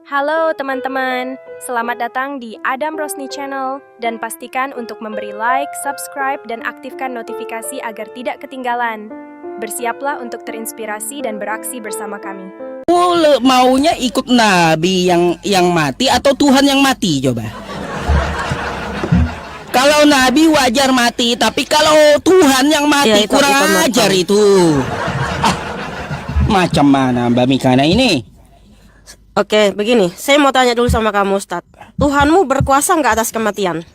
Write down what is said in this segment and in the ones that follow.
Halo teman-teman, selamat datang di Adam Rosni Channel dan pastikan untuk memberi like, subscribe, dan aktifkan notifikasi agar tidak ketinggalan. Bersiaplah untuk terinspirasi dan beraksi bersama kami. Maunya ikut Nabi yang mati atau Tuhan yang mati coba? Kalau Nabi wajar mati, tapi kalau Tuhan yang mati Ya, kurang ajar itu. Macam mana Mbak Mikana ini? Oke, begini. Saya mau tanya dulu sama kamu, Ustadz. Tuhanmu berkuasa nggak atas kematian?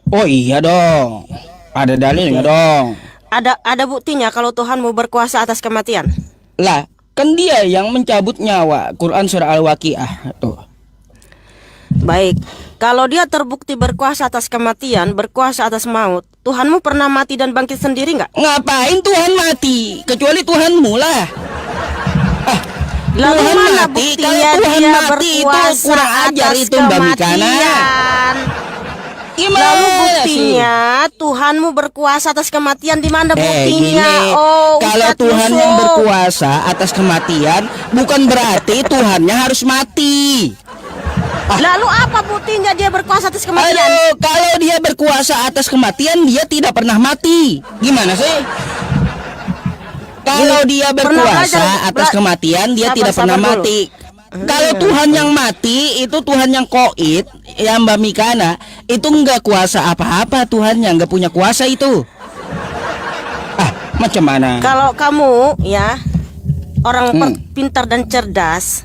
Oh iya dong. Ada dalilnya dong. Ada buktinya kalau Tuhanmu berkuasa atas kematian? Lah, kan dia yang mencabut nyawa. Quran surah Al-Waqiah tuh. Baik. Kalau dia terbukti berkuasa atas kematian, berkuasa atas maut, Tuhanmu pernah mati dan bangkit sendiri nggak? Ngapain Tuhan mati? Kecuali Tuhanmu lah. Lalu Tuhan mana mati, buktinya kalau Tuhan dia mati itu berkuasa kurang ajar atas itu Mbak Mikana. kematian? Gimana Lalu sih? buktinya Tuhanmu berkuasa atas kematian di mana buktinya? Gini, Oh, kalau Ustadz Tuhan Yusuf. yang berkuasa atas kematian bukan berarti Tuhannya harus mati. Lalu apa buktinya dia berkuasa atas kematian? Aduh, kalau dia berkuasa atas kematian dia tidak pernah mati. Gimana sih? Kalau dia pernah berkuasa belajar- atas kematian dia tidak pernah sabar dulu. mati. Kalau Tuhan yang mati itu Tuhan yang koid, ya Mbak Mikana, itu nggak kuasa apa-apa, Tuhannya nggak punya kuasa itu. Macam mana? Kalau kamu ya orang pintar dan cerdas,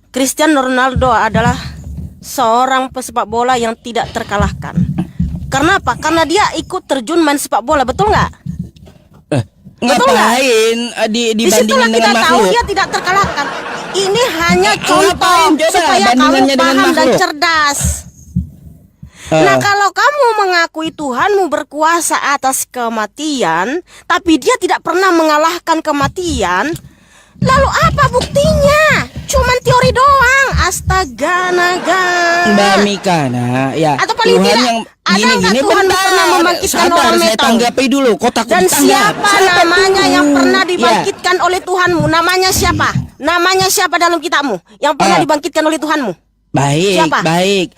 Cristiano Ronaldo adalah seorang pesepak bola yang tidak terkalahkan. Karena apa? Karena dia ikut terjun main sepak bola, betul nggak? Ngapain Disitulah dibandingin kita dengan tahu makhluk? dia tidak terkalahkan. Ini hanya Ngapain contoh coba supaya kamu bandingannya dengan paham dan makhluk? cerdas. Nah, kalau kamu mengakui Tuhanmu berkuasa atas kematian, tapi dia tidak pernah mengalahkan kematian, lalu apa buktinya? Cuman teori doang. Astaga, naga. Mbak Mikana, ya Atau paling Tuhan tidak, yang ada gini-gini nggak Tuhan bentar, pernah membangkitkan sabar, orang saya metong? tanggapi dulu, kotak Dan siapa namanya yang pernah dibangkitkan oleh Tuhanmu? Namanya siapa? Namanya siapa dalam kitabmu yang pernah dibangkitkan oleh Tuhanmu? Baik, Siapa? baik.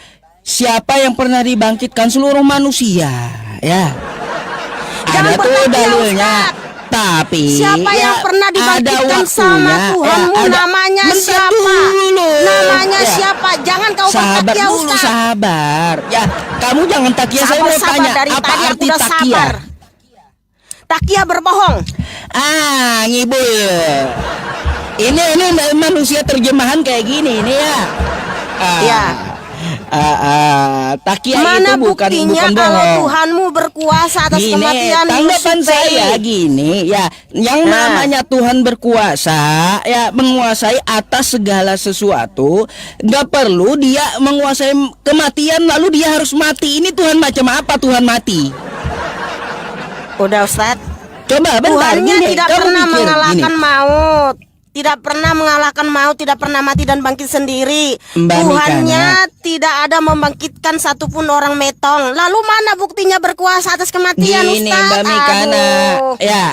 Siapa yang pernah dibangkitkan seluruh manusia? Ya. Jangan Ada tuh bertanya, dalilnya. Ustaz. Tapi Siapa ya, yang pernah ada dibangkitkan waktunya. sama Tuhanmu? Ya, ada. Namanya Bentar siapa? dulu. Namanya Ya. siapa? Jangan kau Sabar bertakia, dulu, Ustaz. sabar. Ya, kamu jangan takia. Saya mau Sabar, tanya dari apa tadi aku arti udah takia? sabar. Takia berbohong. Ngibul. Ini manusia terjemahan kayak gini ini ya. Ya. Takia Mana itu bukan buktinya kalau bohong. Tuhanmu berkuasa atas Gini, kematian? tanggapan Yusuf saya Bey? gini ya, yang Nah. namanya Tuhan berkuasa ya, menguasai atas segala sesuatu, nggak perlu dia menguasai kematian lalu dia harus mati. Ini Tuhan macam apa Tuhan mati? Udah, Ustaz. Coba bentar, Tuhannya gini, tidak kamu pernah pikir, mengalahkan gini. maut. Tidak pernah mengalahkan maut, tidak pernah mati dan bangkit sendiri. Mbak Tuhannya tidak ada membangkitkan satupun orang metong. Lalu mana buktinya berkuasa atas kematian, Gini Ustaz? Mbak Mikana, Aduh. ya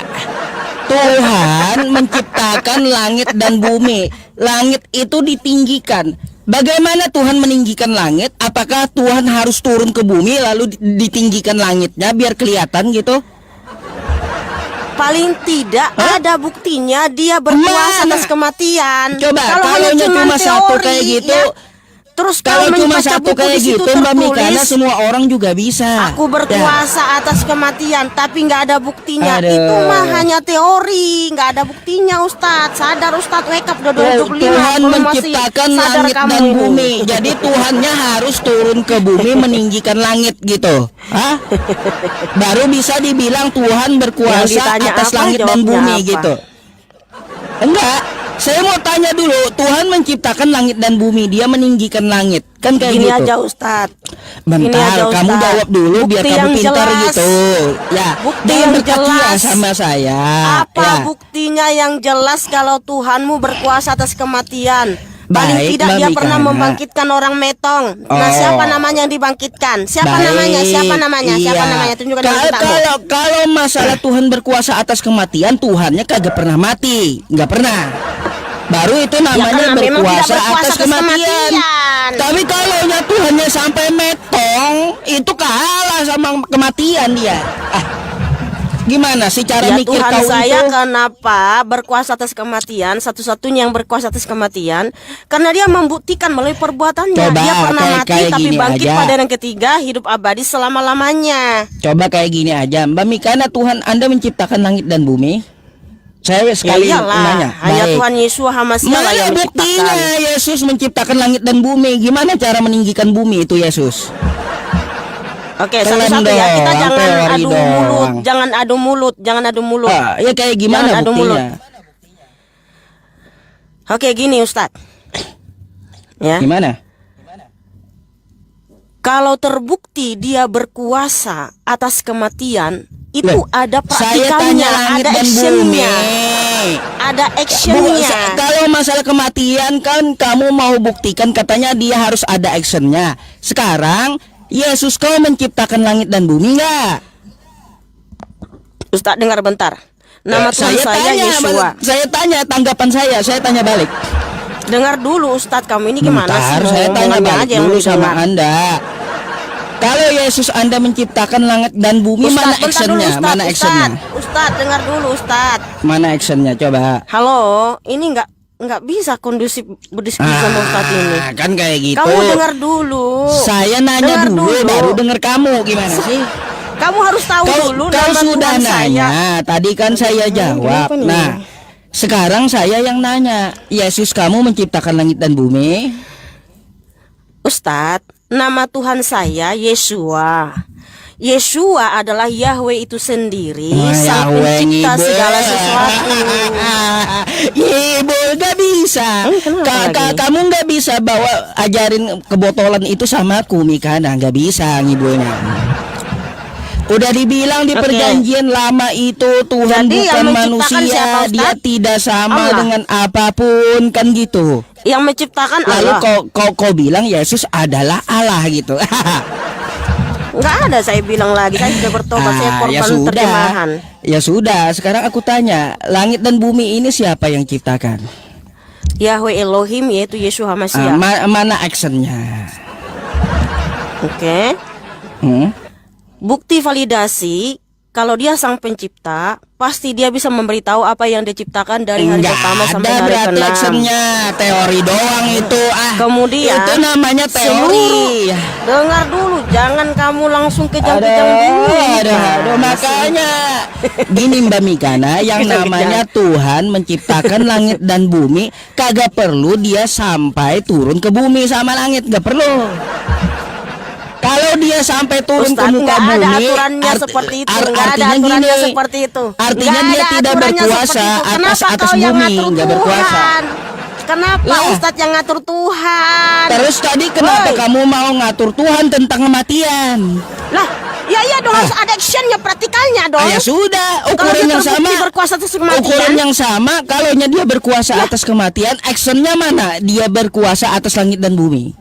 Tuhan menciptakan langit dan bumi. Langit itu ditinggikan. Bagaimana Tuhan meninggikan langit? Apakah Tuhan harus turun ke bumi lalu ditinggikan langitnya biar kelihatan gitu? Paling tidak ada buktinya dia berkuasa Mana? atas kematian. Coba, Kalau hanya kalaunya cuma satu teori, kayak gitu, ya. Terus Kalau kalau cuma membaca satu buku kayak di situ gitu Mbak Mikana, tertulis, semua orang juga bisa. aku berkuasa atas kematian, tapi nggak ada buktinya. Aduh. Itu mah hanya teori, nggak ada buktinya, Ustadz. Sadar, Ustadz, wake up udah 2025. Tuhan Belum masih menciptakan sadar langit kamu dan ini. bumi. Jadi Tuhannya harus turun ke bumi meninggikan langit gitu. Hah? Baru bisa dibilang Tuhan Yang berkuasa ditanya atas apa, langit dan jawabnya bumi apa? gitu. Enggak. Saya mau tanya dulu, Tuhan menciptakan langit dan bumi, dia meninggikan langit. Kan kayak Gini gitu. aja, Ustadz. Gini Bentar, aja, kamu Ustadz. jawab dulu biar Bukti kamu yang pintar jelas. gitu. Ya, Bukti jangan yang bertakia jelas. sama saya. Apa Ya. buktinya yang jelas kalau Tuhanmu berkuasa atas kematian? Paling Baik, tidak Mbak dia pernah Mikana. membangkitkan orang metong. Nah, Oh. siapa namanya yang dibangkitkan? Siapa Baik, namanya? Siapa namanya? Siapa iya. namanya? Tunjukkan dalam kitabmu. Kalau masalah Tuhan berkuasa atas kematian, Tuhannya kagak pernah mati, nggak pernah. baru itu namanya karena memang berkuasa, tidak berkuasa atas atas kematian. kematian. Tapi kalau Tuhannya sampai metong, itu kalah sama kematian dia. Gimana sih cara Ya mikir Tuhan kau saya itu? kenapa berkuasa atas kematian, satu-satunya yang berkuasa atas kematian, karena dia membuktikan melalui perbuatannya. Coba, Dia pernah mati kayak tapi gini bangkit aja. pada yang ketiga, hidup abadi selama-lamanya. Coba kayak gini aja, Mbak Mikana, Tuhan Anda menciptakan langit dan bumi. Saya Ya sekali iyalah, nanya. hanya Baik. Tuhan Yesus Hamasiah Mana yang buktinya menciptakan. Yesus menciptakan langit dan bumi? Gimana cara meninggikan bumi itu Yesus? Oke, Keren satu-satu ya. Kita doang, jangan teori adu doang. mulut, jangan adu mulut, jangan adu mulut. Ya kayak gimana Jangan adu mulut. buktinya? Oke, gini Ustadz. Ya. Gimana? Kalau terbukti dia berkuasa atas kematian, itu Loh, ada saya tanya praktikannya, langit ada dan actionnya, bumi. ada actionnya. Kalau masalah kematian kan kamu mau buktikan katanya dia harus ada actionnya. Sekarang Yesus kau menciptakan langit dan bumi nggak? Ustadz dengar bentar. Nama Tuhan saya Yeshua. Saya tanya tanggapan saya tanya balik. Dengar dulu Ustadz, kamu ini gimana Bentar, sih? saya tanya Hubungannya balik aja yang dulu mau sama didengar. Anda. Kalau Yesus Anda menciptakan langit dan bumi, Ustadz, mana bentar dulu, actionnya? Ustadz, Mana actionnya? Ustadz, dengar dulu Ustadz. Mana actionnya? Coba. Halo, ini nggak bisa kondusif berdiskusi sama Ustadz ini. Kan kayak gitu. Kamu dengar dulu. Saya nanya Dengar dulu, baru dengar kamu. Gimana sih? Kamu harus tahu dulu Kau nama sudah Tuhan nanya. saya. Tadi kan saya jawab. kenapa nih? Nah, sekarang saya yang nanya. Yesus kamu menciptakan langit dan bumi? Ustadz, nama Tuhan saya Yeshua. Yeshua adalah Yahweh itu sendiri, sang Yahweh pencipta ngibul. segala sesuatu. Ngibul gak bisa. kenapa lagi? Kamu gak bisa bawa ajarin kebotolan itu sama aku, Mikana. Gak bisa ngibulnya. Udah dibilang di Oke. perjanjian lama itu Tuhan Jadi bukan yang menciptakan manusia, siapa, Ustaz? dia tidak sama Allah. dengan apapun kan gitu. Yang menciptakan Lalu Allah. kau bilang Yesus adalah Allah gitu. Nggak ada saya bilang lagi, saya sudah bertobat, saya korban terjemahan. Ya sudah, sekarang aku tanya, langit dan bumi ini siapa yang ciptakan? Yahweh Elohim yaitu Yesus Hamasiah. Mana actionnya? Oke. Hmm? Bukti validasi, kalau dia sang pencipta, pasti dia bisa memberitahu apa yang diciptakan dari hari Nggak pertama sampai ada hari berarti ke-6. actionnya, teori doang itu. Kemudian, itu namanya teori. Dengar dulu, jangan kamu langsung kejang-kejang dulu. Aduh, makanya gini Mbak Mikana, yang Kejang-kejang. namanya Tuhan menciptakan langit dan bumi, kagak perlu dia sampai turun ke bumi sama langit, gak perlu. Kalau dia sampai turun Ustadz, ke muka nggak ada bumi, aturannya seperti itu. Nggak ada artinya aturannya gini, seperti itu. artinya Nggak dia ada tidak aturannya berkuasa seperti itu. atas Kenapa kau yang bumi, ngatur nggak berkuasa. Tuhan? Kenapa Lah. Ustadz yang ngatur Tuhan? Terus tadi kenapa Woi. kamu mau ngatur Tuhan tentang kematian? Lah, iya dong, harus ada actionnya, praktikalnya dong. Ya sudah, Kalau ukuran dia yang terbukti sama. berkuasa atas kematian. Ukuran yang sama, kalaunya dia berkuasa atas kematian, actionnya mana? Dia berkuasa atas langit dan bumi.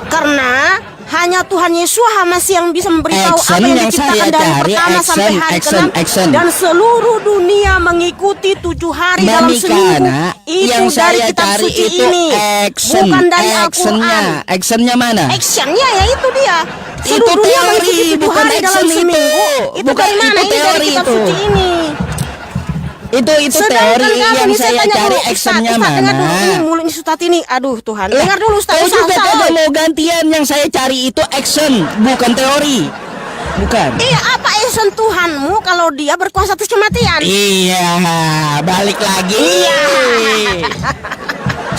Karena hanya Tuhan Yesus Hamasi yang bisa memberitahu Action apa yang yang diciptakan saya dari cari, pertama sampai hari action. ke-6. Dan seluruh dunia mengikuti 7 hari Mbak dalam Mikana, seminggu. Itu yang dari saya kitab cari suci itu ini, action. bukan dari Al-Quran. Actionnya mana? Actionnya ya itu dia. Itu Seluruh dunia teori, mengikuti 7 bukan hari dalam action itu. seminggu. Itu Bukan, dari mana? itu Ini dari teori kitab itu. suci ini. Itu Sedangkan teori kamu yang nih, saya tanya cari, dulu, actionnya Ustadz, dengar dulu, ini mana? mulutnya Ustadz ini. Aduh Tuhan, dengar dulu Ustadz. Kau juga Ustadz, kagak mau gantian, yang saya cari itu action, bukan teori. Bukan. Iya, apa action Tuhanmu kalau dia berkuasa atas kematian? Iya, balik lagi. Iya.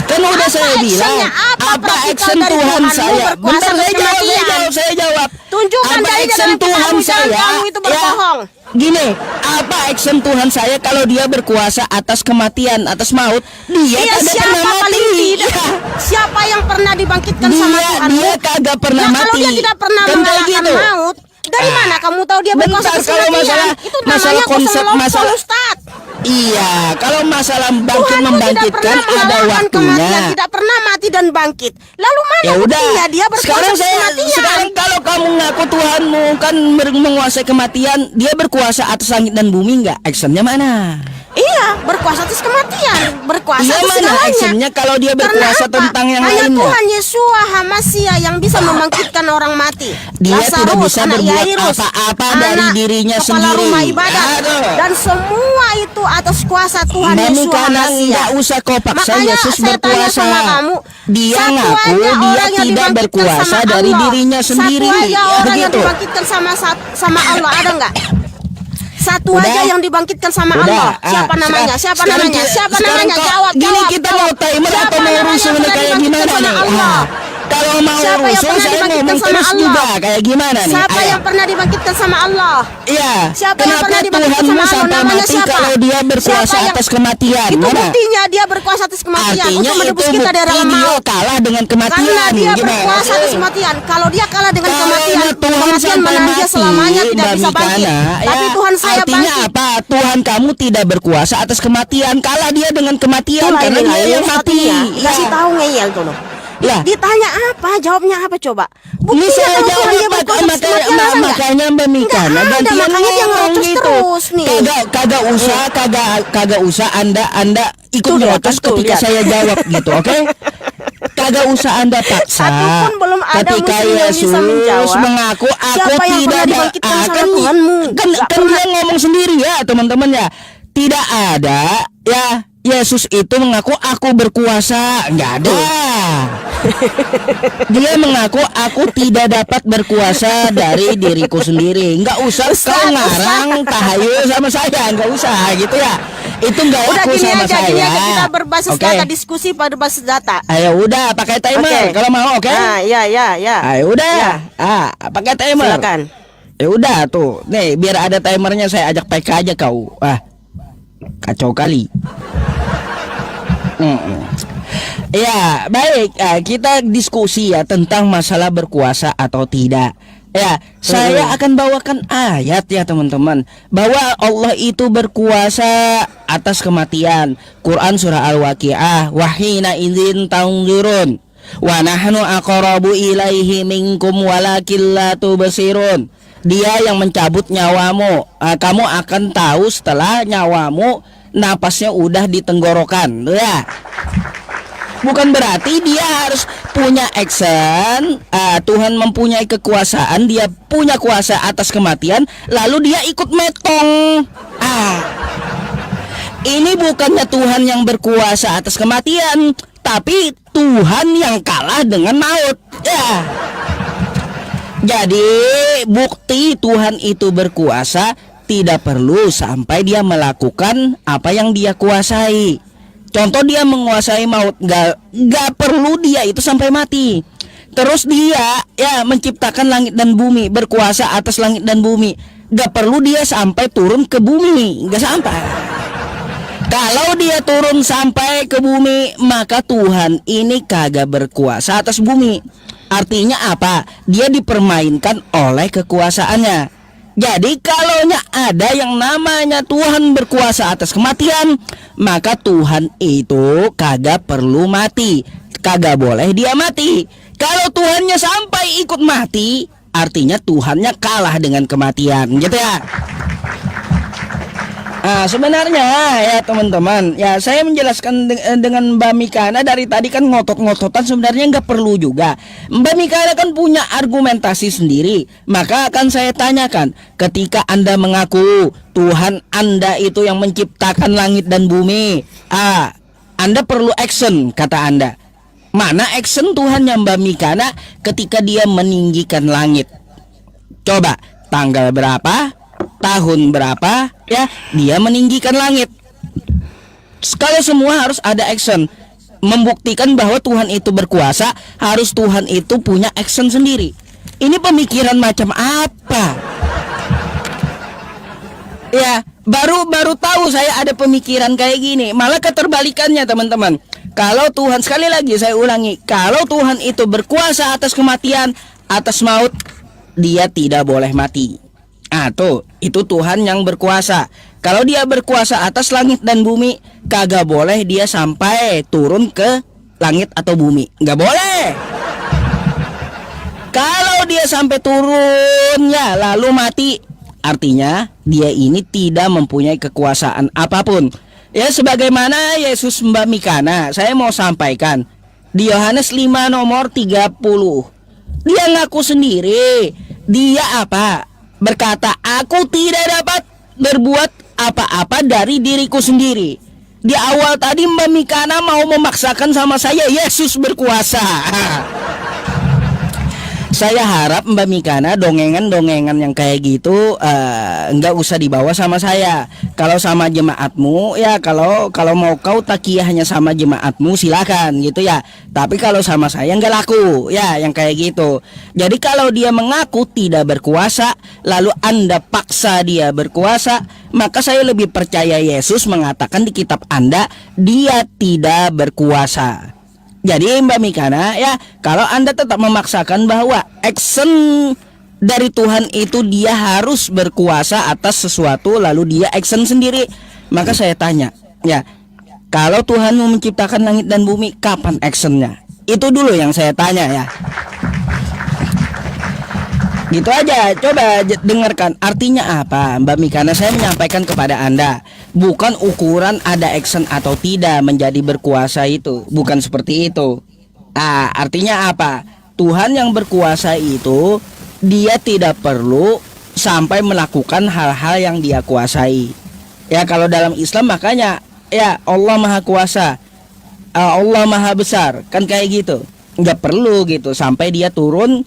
Kan udah Apa saya bilang, actionnya? Apa praktikal action dari Tuhan Tuhanmu saya? berkuasa Bentar, atas kematian? saya jawab. Tunjukkan Apa dalilnya action dalam Tuhan kitabmu, jangan saya? kamu itu berbohong. Gini, apa action Tuhan saya kalau dia berkuasa atas kematian, atas maut? Dia Iya, kagak siapa pernah mati. paling tidak? Iya. Siapa yang pernah dibangkitkan sama Tuhan? Dia kagak pernah Nah, kalau mati. dia tidak pernah Kan kayak mengalahkan gitu. maut, dari mana kamu tahu dia berkuasa Bentar, atas kalau kematian? Itu namanya konsep masalah Ustaz. Iya, kalau masalah bangkit Tuhanmu tidak membangkitkan pernah ada mengalahkan kematian, waktunya. tidak pernah mati dan bangkit. Lalu mana Ya udah. buktinya dia berkuasa Sekarang atas kematian? sekarang kalau kamu ngaku Tuhanmu kan menguasai kematian, dia berkuasa atas langit dan bumi enggak? Actionnya mana? Iya, berkuasa atas kematian, berkuasa Iya, atas mana segalanya. actionnya kalau dia Karena berkuasa apa? tentang yang Hanya lainnya? Tuhan Yesua Hamasia yang bisa membangkitkan orang mati. Dia tidak Lazarus, bisa anak berbuat Yairus, apa-apa dari anak dirinya kepala sendiri. rumah ibadat, Aduh. dan semua itu atas kuasa Tuhan Mbak Yesua Mika, Hamasia. nggak usah kau paksa Makanya Yesus saya tanya berkuasa. sama kamu, Dia satu ngaku aja dia orang yang tidak dibangkitkan berkuasa sama dari Allah. dirinya sendiri. Satu aja Ya, orang yang begitu. dibangkitkan sama Allah, ada nggak? Satu Udah. aja yang dibangkitkan sama Udah, Allah. Siapa namanya? Siapa sekarang namanya? ki- Siapa sekarang namanya? kok- Jawab, Gini jawab, kita jawab. mau timer Siapa atau mau namanya rusuh yang nih pernah kayak dibangkitkan gimana sama nih? Allah? Kalau mau Siapa yang rusuh pernah saya dibangkitkan ngomong sama terus Allah? juga kayak gimana nih? Siapa Ayo. yang pernah dibangkitkan sama Allah? Iya. Siapa yang Kenapa pernah dibangkitkan Tuhanmu sama Allah? sampai Namanya mati siapa? kalau dia berkuasa Siapa yang- atas kematian? Itu Mana? buktinya dia berkuasa atas kematian Artinya untuk menebus itu kita dari bukti dalam dia maut. kalah dengan kematian. Karena dia Gimana berkuasa sih? atas kematian. Kalau dia kalah dengan Kalau kematian, Tuhan kematian sampai menahan dia mati, selamanya tidak Mbak bisa bangkit. Mikana, Tapi ya, Tuhan saya artinya bangkit. apa? Tuhan kamu tidak berkuasa atas kematian. Kalah dia dengan kematian Itulah karena ini, dia yang mati. Kasih Ya. tahu ngeyel tuh loh. Lah. Ditanya apa? Jawabnya apa coba? Ini Buktinya saya kalau jawab Tuhan dia berkuasa atas kematian ada nggak? makanya Mbak Mika, Nggak ada, gantian makanya dia ngomong ngerocos gitu. terus nih. Kagak usah Anda ikut Tuh, lihat, nyerocos tuh, ketika lihat. saya jawab gitu, oke? Kagak usah Anda paksa. Satu pun belum ada ketika muslim yang bisa Yesus menjawab. mengaku aku Siapa yang tidak pernah ada dibangkitkan sama kan Tuhanmu? kan, Nggak kan dia ngomong sendiri ya teman-teman ya. Tidak ada ya Yesus itu mengaku aku berkuasa, nggak ada. Dia mengaku aku tidak dapat berkuasa dari diriku sendiri. Nggak usah kau ngarang tahayul sama saya, nggak usah gitu ya. Itu nggak Udah laku gini sama aja, saya. gini aja kita berbasis Oke. data, diskusi pada basis data. Ayo udah pakai timer Oke. kalau mau, oke? Ah, ya. Ayo udah. Ya. Pakai timer. Silakan. Ya udah tuh. Nih, biar ada timernya saya ajak PK aja kau. Kacau kali. Ya, baik. Kita diskusi ya tentang masalah berkuasa atau tidak. Ya, saya akan bawakan ayat ya teman-teman, bahwa Allah itu berkuasa atas kematian. Quran surah Al-Waqiah, wahina idzin tanzurun wa nahnu aqrabu ilaihi minkum walakin la tubsirun. Dia yang mencabut nyawamu. Kamu akan tahu setelah nyawamu napasnya udah di tenggorokan. Ya. Bukan berarti dia harus punya action. Tuhan mempunyai kekuasaan, dia punya kuasa atas kematian, lalu dia ikut metong. Ini bukannya Tuhan yang berkuasa atas kematian, tapi Tuhan yang kalah dengan maut. Ya. Jadi bukti Tuhan itu berkuasa tidak perlu sampai dia melakukan apa yang dia kuasai. Contoh dia menguasai maut, nggak perlu dia itu sampai mati. Terus dia ya menciptakan langit dan bumi, berkuasa atas langit dan bumi, nggak perlu dia sampai turun ke bumi, nggak sampai. Kalau dia turun sampai ke bumi, maka Tuhan ini kagak berkuasa atas bumi. Artinya apa? Dia dipermainkan oleh kekuasaannya. Jadi kalau ada yang namanya Tuhan berkuasa atas kematian, maka Tuhan itu kagak perlu mati, kagak boleh dia mati. Kalau Tuhannya sampai ikut mati, artinya Tuhannya kalah dengan kematian, gitu ya. Sebenarnya ya teman-teman, ya saya menjelaskan dengan Mbak Mikana dari tadi kan ngotot-ngototan, sebenarnya nggak perlu juga. Mbak Mikana kan punya argumentasi sendiri, maka akan saya tanyakan, ketika Anda mengaku Tuhan Anda itu yang menciptakan langit dan bumi, Anda perlu action, kata Anda. Mana action Tuhannya Mbak Mikana ketika dia meninggikan langit? Coba, tanggal berapa? Tahun berapa ya dia meninggikan langit? Kalau semua harus ada action, membuktikan bahwa Tuhan itu berkuasa, harus Tuhan itu punya action sendiri. Ini pemikiran macam apa? Ya, baru tahu saya ada pemikiran kayak gini. Malah keterbalikannya teman-teman. Kalau Tuhan, sekali lagi saya ulangi, kalau Tuhan itu berkuasa atas kematian, atas maut, dia tidak boleh mati. Tuh, itu Tuhan yang berkuasa. Kalau dia berkuasa atas langit dan bumi, kagak boleh dia sampai turun ke langit atau bumi, nggak boleh. Kalau dia sampai turunnya lalu mati, artinya dia ini tidak mempunyai kekuasaan apapun. Ya sebagaimana Yesus Mbak Mikana, saya mau sampaikan di Yohanes 5 nomor 30. Dia ngaku sendiri. Dia apa? Berkata, aku tidak dapat berbuat apa-apa dari diriku sendiri. Di awal tadi Mbak Mikana mau memaksakan sama saya Yesus berkuasa. Saya harap Mbak Mikana dongengan-dongengan yang kayak gitu nggak usah dibawa sama saya. Kalau sama jemaatmu ya, kalau mau kau takiyahnya sama jemaatmu silakan gitu ya. Tapi kalau sama saya nggak laku ya yang kayak gitu. Jadi kalau dia mengaku tidak berkuasa lalu Anda paksa dia berkuasa, maka saya lebih percaya Yesus mengatakan di kitab Anda dia tidak berkuasa. Jadi Mbak Mikana ya, kalau Anda tetap memaksakan bahwa action dari Tuhan itu dia harus berkuasa atas sesuatu lalu dia action sendiri, maka saya tanya ya, kalau Tuhan mau menciptakan langit dan bumi kapan actionnya? Itu dulu yang saya tanya ya. Gitu aja, coba dengarkan artinya apa Mbak Mikana. Saya menyampaikan kepada Anda, bukan ukuran ada action atau tidak menjadi berkuasa itu, bukan seperti itu. Artinya apa? Tuhan yang berkuasa itu dia tidak perlu sampai melakukan hal-hal yang dia kuasai. Ya kalau dalam Islam makanya ya Allah Maha Kuasa, Allah Maha Besar, kan kayak gitu. Nggak perlu gitu sampai dia turun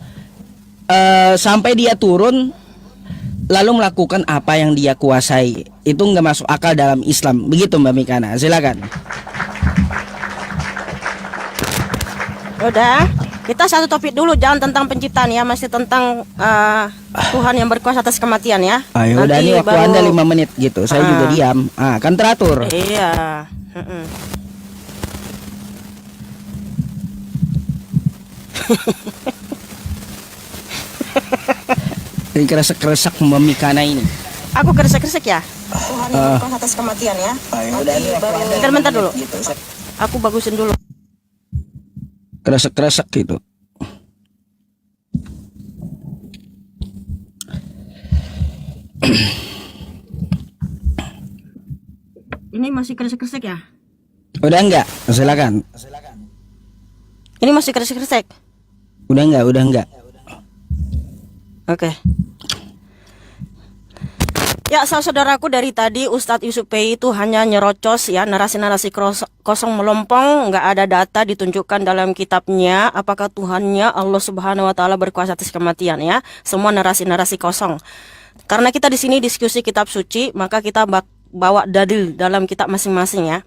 lalu melakukan apa yang dia kuasai. Itu nggak masuk akal dalam Islam. Begitu Mbak Mikana, silakan. Udah, kita satu topik dulu, jangan tentang penciptaan ya, masih tentang Tuhan yang berkuasa atas kematian ya. Ayo udah, ini waktu Anda 5 menit gitu. Saya juga diam. Kan teratur. Iya. Ini keresek-keresek Mbak Mikana ini. Aku keresek-keresek ya. Tuhan yang berkuasa atas kematian ya. Bentar dulu. Gitu. Aku bagusin dulu. Keresek-keresek gitu. Ini masih keresek-keresek ya? Udah enggak? Silakan. Ini masih keresek-keresek. Udah enggak. Oke. Ya, saudaraku, dari tadi Ustadz Yusuf Pei itu hanya nyerocos ya, narasi-narasi kosong melompong, nggak ada data ditunjukkan dalam kitabnya apakah Tuhannya Allah Subhanahu wa taala berkuasa atas kematian ya. Semua narasi-narasi kosong. Karena kita di sini diskusi kitab suci, maka kita bawa dalil dalam kitab masing-masing ya.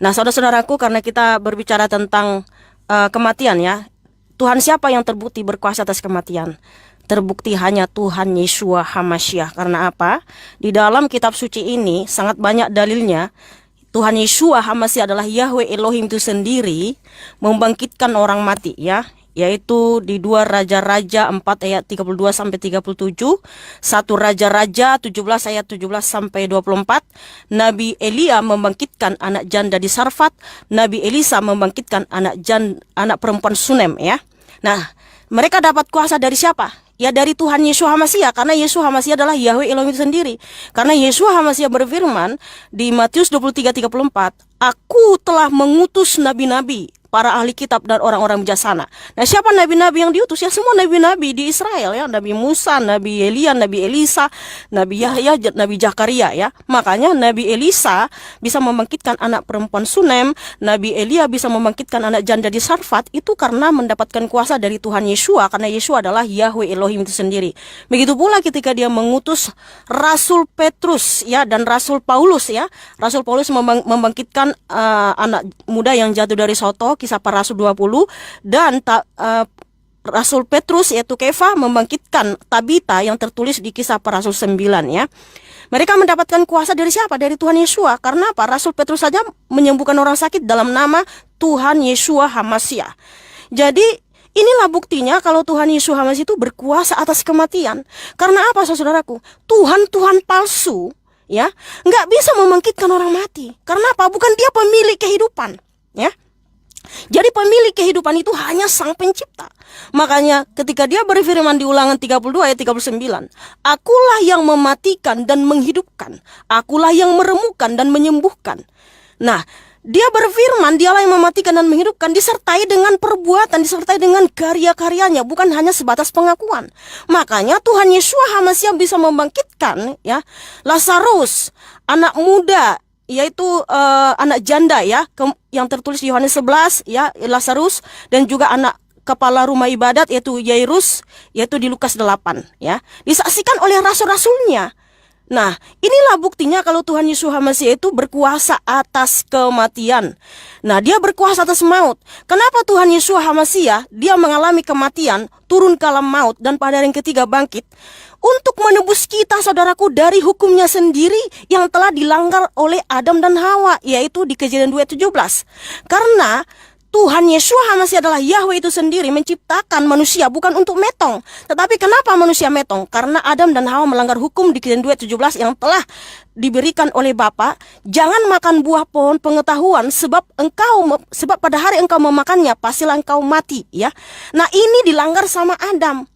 Nah, saudara-saudaraku, karena kita berbicara tentang kematian ya, Tuhan siapa yang terbukti berkuasa atas kematian? Terbukti hanya Tuhan Yeshua HaMashiach. Karena apa? Di dalam kitab suci ini sangat banyak dalilnya. Tuhan Yeshua HaMashiach adalah Yahweh Elohim itu sendiri membangkitkan orang mati ya. Yaitu di 2 Raja-Raja 4 ayat 32 sampai 37, 1 Raja-Raja 17 ayat 17 sampai 24. Nabi Elia membangkitkan anak janda di Sarfat, Nabi Elisa membangkitkan anak perempuan Sunem ya. Nah, mereka dapat kuasa dari siapa? Ya dari Tuhan Yeshua HaMashiach, karena Yeshua HaMashiach adalah Yahweh Elohim itu sendiri. Karena Yeshua HaMashiach berfirman di Matius 23:34, aku telah mengutus nabi-nabi, para ahli kitab dan orang-orang bijaksana. Nah, siapa nabi-nabi yang diutus? Ya semua nabi-nabi di Israel ya, Nabi Musa, Nabi Elia, Nabi Elisa, Nabi Yahya, Nabi Zakaria ya. Makanya Nabi Elisa bisa membangkitkan anak perempuan Sunem, Nabi Elia bisa membangkitkan anak janda di Sarfat, itu karena mendapatkan kuasa dari Tuhan Yeshua, karena Yeshua adalah Yahweh Elohim itu sendiri. Begitu pula ketika dia mengutus Rasul Petrus ya dan Rasul Paulus ya. Rasul Paulus membangkitkan anak muda yang jatuh dari soto, Kisah Para Rasul 20, dan Rasul Petrus yaitu Kefa membangkitkan Tabita yang tertulis di Kisah Para Rasul 9 ya. Mereka mendapatkan kuasa dari siapa? Dari Tuhan Yeshua. Karena apa? Rasul Petrus saja menyembuhkan orang sakit dalam nama Tuhan Yeshua HaMashiach. Jadi inilah buktinya kalau Tuhan Yeshua HaMashiach itu berkuasa atas kematian. Karena apa, saudaraku? Tuhan palsu ya nggak bisa membangkitkan orang mati. Karena apa? Bukan dia pemilik kehidupan ya. Jadi pemilik kehidupan itu hanya Sang Pencipta. Makanya ketika dia berfirman di Ulangan 32 ayat 39, akulah yang mematikan dan menghidupkan, akulah yang meremukkan dan menyembuhkan. Nah, dia berfirman, dialah yang mematikan dan menghidupkan, disertai dengan perbuatan, disertai dengan karya-karyanya, bukan hanya sebatas pengakuan. Makanya Tuhan Yesus HaMasiah bisa membangkitkan ya Lazarus, anak muda, yaitu anak janda ya, yang tertulis di Yohanes 11 ya, Lazarus, dan juga anak kepala rumah ibadat yaitu Yairus, yaitu di Lukas 8 ya, disaksikan oleh rasul-rasulnya. Nah, inilah buktinya kalau Tuhan Yesus HaMasiah itu berkuasa atas kematian. Nah, dia berkuasa atas maut. Kenapa Tuhan Yesus HaMasiah, dia mengalami kematian, turun ke alam maut, dan pada hari yang ketiga bangkit? Untuk menebus kita, saudaraku, dari hukumnya sendiri yang telah dilanggar oleh Adam dan Hawa, yaitu di Kejadian 2:17. Karena Tuhan Yesus HaMasiah adalah Yahweh itu sendiri menciptakan manusia bukan untuk metong. Tetapi kenapa manusia metong? Karena Adam dan Hawa melanggar hukum di Kejadian 2:17 yang telah diberikan oleh Bapa. Jangan makan buah pohon pengetahuan sebab pada hari engkau memakannya pastilah engkau mati ya. Nah, ini dilanggar sama Adam.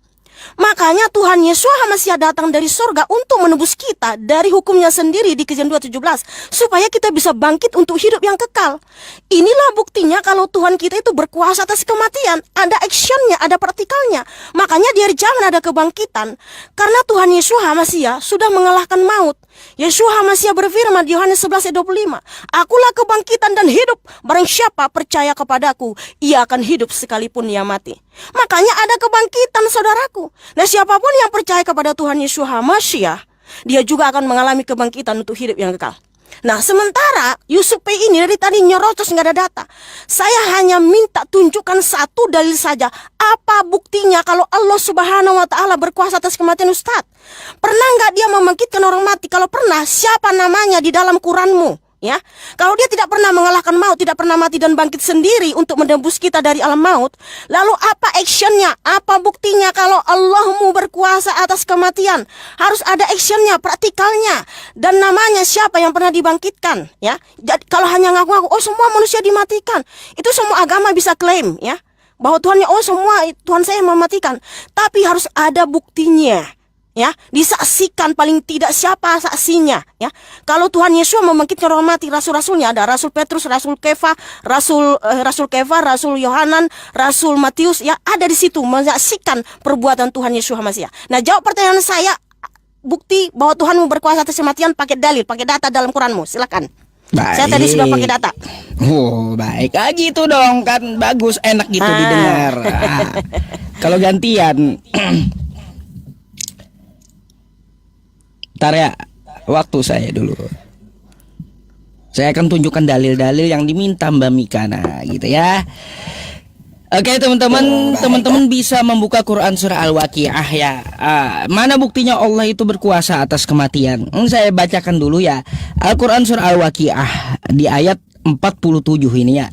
Makanya Tuhan Yesus HaMasiah datang dari sorga untuk menebus kita dari hukumnya sendiri di Kejadian 2:17, supaya kita bisa bangkit untuk hidup yang kekal. Inilah buktinya kalau Tuhan kita itu berkuasa atas kematian. Ada actionnya, ada praktikalnya. Makanya di hari zaman ada kebangkitan, karena Tuhan Yesus HaMasiah sudah mengalahkan maut. Yesus HaMasiah berfirman di Yohanes 11:25, "Akulah kebangkitan dan hidup, barang siapa percaya kepadaku, ia akan hidup sekalipun ia mati." Makanya ada kebangkitan, saudaraku. Nah, siapapun yang percaya kepada Tuhan Yesus HaMasiah, dia juga akan mengalami kebangkitan untuk hidup yang kekal. Nah, sementara Yusuf P ini dari tadi nyerocos nggak ada data. Saya hanya minta tunjukkan satu dalil saja. Apa buktinya kalau Allah Subhanahu wa Ta'ala berkuasa atas kematian Ustadz? Pernah nggak dia membangkitkan orang mati? Kalau pernah, siapa namanya di dalam Quranmu? Ya, kalau dia tidak pernah mengalahkan maut, tidak pernah mati dan bangkit sendiri untuk menebus kita dari alam maut, lalu apa actionnya? Apa buktinya kalau Allahmu berkuasa atas kematian? Harus ada actionnya, praktikalnya, dan namanya siapa yang pernah dibangkitkan? Ya, jadi kalau hanya ngaku-ngaku, oh semua manusia dimatikan, itu semua agama bisa klaim, ya, bahwa Tuhannya, oh semua Tuhan saya mematikan, tapi harus ada buktinya. Ya, disaksikan paling tidak siapa saksinya ya. Kalau Tuhan Yesus membangkitkan orang mati, rasul-rasulnya ada Rasul Petrus, Rasul Kefa, Rasul Yohanan, Rasul Matius ya, ada di situ menyaksikan perbuatan Tuhan Yesus HaMasiah. Nah, jawab pertanyaan saya, bukti bahwa Tuhanmu berkuasa atas kematian pakai dalil, pakai data dalam Quranmu. Silakan. Baik. Saya tadi sudah pakai data. Oh, baik. Gitu dong, kan bagus, enak gitu didengar. Kalau gantian ntar ya, waktu saya dulu. Saya akan tunjukkan dalil-dalil yang diminta Mbak Mika, nah gitu ya. Oke teman-teman bisa membuka Quran surah Al-Waqiah ya. Mana buktinya Allah itu berkuasa atas kematian? Saya bacakan dulu ya. Al-Quran surah Al-Waqiah di ayat 47 ini ya.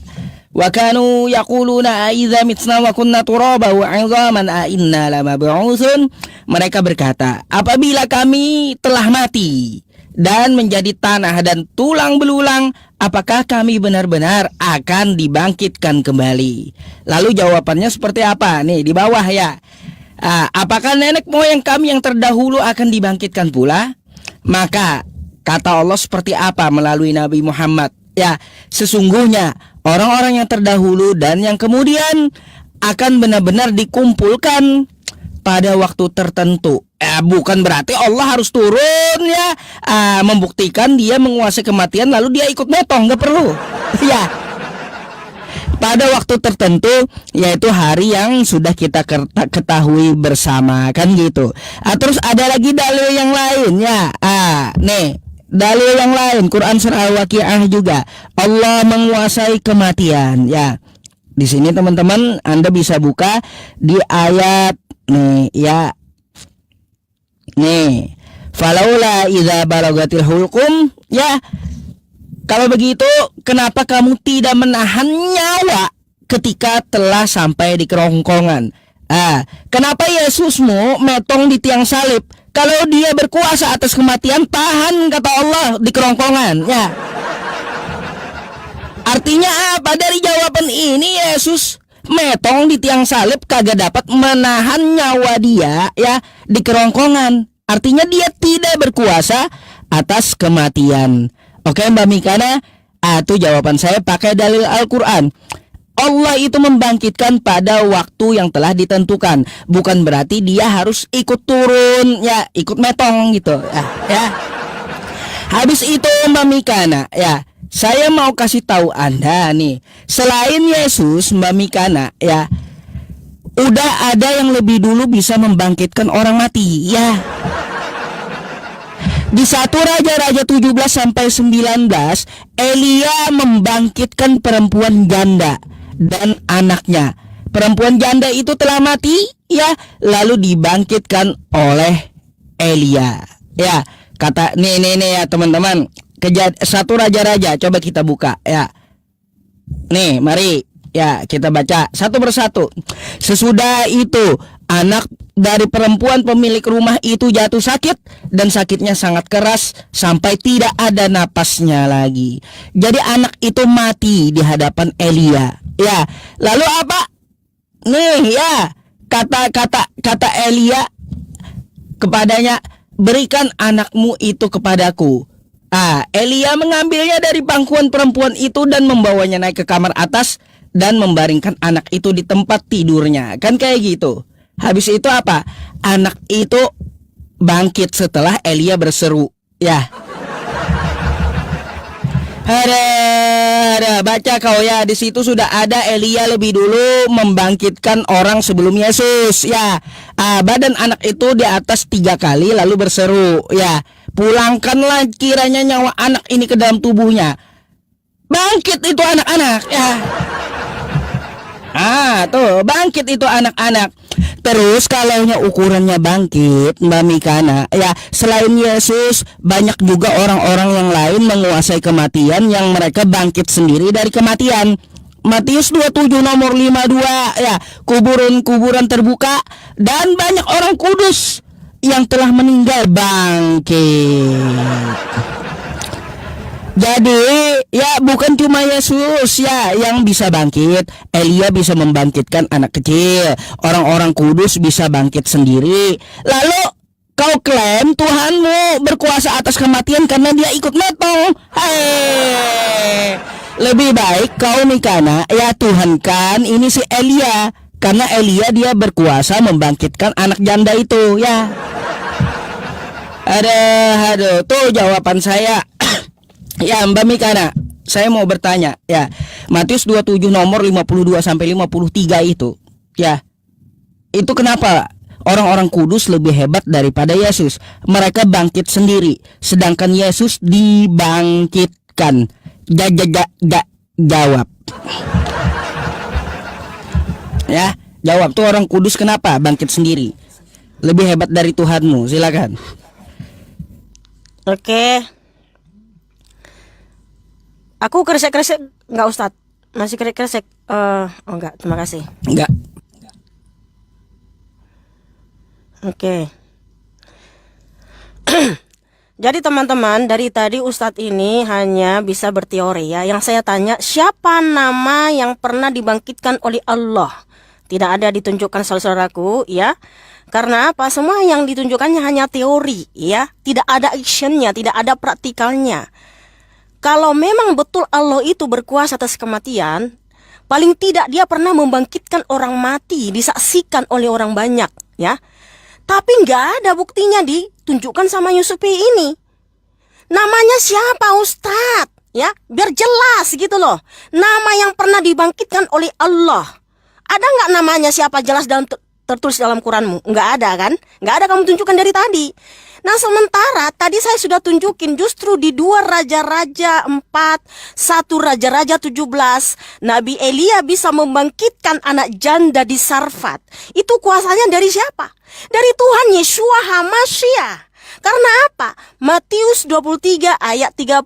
Wa kanu yaquluna aidza mitna wa kunna turaba wa 'idhaman a inna lamab'utsun. Mereka berkata, apabila kami telah mati dan menjadi tanah dan tulang belulang, apakah kami benar-benar akan dibangkitkan kembali? Lalu jawabannya seperti apa? Nih di bawah ya. Apakah nenek moyang kami yang terdahulu akan dibangkitkan pula? Maka kata Allah seperti apa melalui Nabi Muhammad? Ya, sesungguhnya orang-orang yang terdahulu dan yang kemudian akan benar-benar dikumpulkan pada waktu tertentu. Bukan berarti Allah harus turun ya, membuktikan dia menguasai kematian lalu dia ikut motong, nggak perlu. Ya, pada waktu tertentu, yaitu hari yang sudah kita ketahui bersama, kan gitu. Terus ada lagi dalil yang lain ya. Nih dalil yang lain, Quran surah Al-Waqiah juga, Allah menguasai kematian ya. Di sini teman-teman Anda bisa buka di ayat nih ya. Nih, falaula idza balagatil hulqum ya. Kalau begitu, kenapa kamu tidak menahan nyawa ketika telah sampai di kerongkongan? Kenapa Yesusmu metong di tiang salib? Kalau dia berkuasa atas kematian, tahan kata Allah di kerongkongan ya. Artinya apa dari jawaban ini? Yesus metong di tiang salib kagak dapat menahan nyawa dia ya di kerongkongan. Artinya dia tidak berkuasa atas kematian. Oke Mbak Mikana, Tuh jawaban saya pakai dalil Al-Quran. Allah itu membangkitkan pada waktu yang telah ditentukan. Bukan berarti dia harus ikut turun, ya, ikut metong gitu. Ya. Habis itu Mbak Mikana, ya, saya mau kasih tahu Anda nih, selain Yesus, Mbak Mikana, ya, udah ada yang lebih dulu bisa membangkitkan orang mati, ya. Di 1 Raja-Raja 17 sampai 19, Elia membangkitkan perempuan janda dan anaknya. Perempuan janda itu telah mati, ya, lalu dibangkitkan oleh Elia. Ya, kata nih ya teman-teman. 1 Raja-Raja, coba kita buka, ya. Nih, mari. Ya, kita baca satu persatu. Sesudah itu, anak dari perempuan pemilik rumah itu jatuh sakit, dan sakitnya sangat keras sampai tidak ada napasnya lagi. Jadi anak itu mati di hadapan Elia. Ya, lalu apa? Nih ya, kata Elia kepadanya, berikan anakmu itu kepadaku. Elia mengambilnya dari pangkuan perempuan itu dan membawanya naik ke kamar atas dan membaringkan anak itu di tempat tidurnya. Kan kayak gitu. Habis itu apa? Anak itu bangkit setelah Elia berseru. Ya. Ada baca kau ya, di situ sudah ada Elia lebih dulu membangkitkan orang sebelum Yesus. Ya. Badan anak itu di atas 3 kali lalu berseru. Ya. Pulangkanlah kiranya nyawa anak ini ke dalam tubuhnya. Bangkit itu anak-anak. Ya. Tuh bangkit itu anak-anak. Terus kalau ukurannya bangkit, Mbak Mikana, ya, selain Yesus banyak juga orang-orang yang lain menguasai kematian yang mereka bangkit sendiri dari kematian. Matius 27 nomor 52, ya, kuburan terbuka dan banyak orang kudus yang telah meninggal bangkit. Jadi ya bukan cuma Yesus ya yang bisa bangkit. Elia bisa membangkitkan anak kecil. Orang-orang kudus bisa bangkit sendiri. Lalu kau klaim Tuhanmu berkuasa atas kematian karena dia ikut metong. Lebih baik kau Mikana ya Tuhankan ini si Elia. Karena Elia dia berkuasa membangkitkan anak janda itu ya. Aduh, tuh jawaban saya. Ya Mbak Mikana, saya mau bertanya ya, Matius 27 nomor 52 sampai 53 itu, ya, itu kenapa orang-orang kudus lebih hebat daripada Yesus? Mereka bangkit sendiri, sedangkan Yesus dibangkitkan. Jawab. Ya, jawab tuh orang kudus kenapa bangkit sendiri? Lebih hebat dari Tuhanmu, silakan. Oke. Aku kresek-kresek enggak Ustadz? Masih kresek-kresek? Enggak, terima kasih. Enggak. Oke. Jadi teman-teman, dari tadi Ustadz ini hanya bisa berteori ya. Yang saya tanya, siapa nama yang pernah dibangkitkan oleh Allah? Tidak ada ditunjukkan saudaraku ya. Karena apa? Semua yang ditunjukkannya hanya teori ya. Tidak ada actionnya, tidak ada praktikalnya. Kalau memang betul Allah itu berkuasa atas kematian, paling tidak dia pernah membangkitkan orang mati, disaksikan oleh orang banyak, ya. Tapi nggak ada buktinya ditunjukkan sama Yusuf ini. Namanya siapa Ustadz? Ya, biar jelas gitu loh. Nama yang pernah dibangkitkan oleh Allah. Ada nggak namanya siapa jelas dalam tertulis dalam Quranmu? Nggak ada kan? Nggak ada kamu tunjukkan dari tadi. Nah sementara tadi saya sudah tunjukin justru di 2 Raja-Raja 4, 1 Raja-Raja 17, Nabi Elia bisa membangkitkan anak janda di Sarfat. Itu kuasanya dari siapa? Dari Tuhan Yeshua HaMashiach. Karena apa? Matius 23 ayat 34.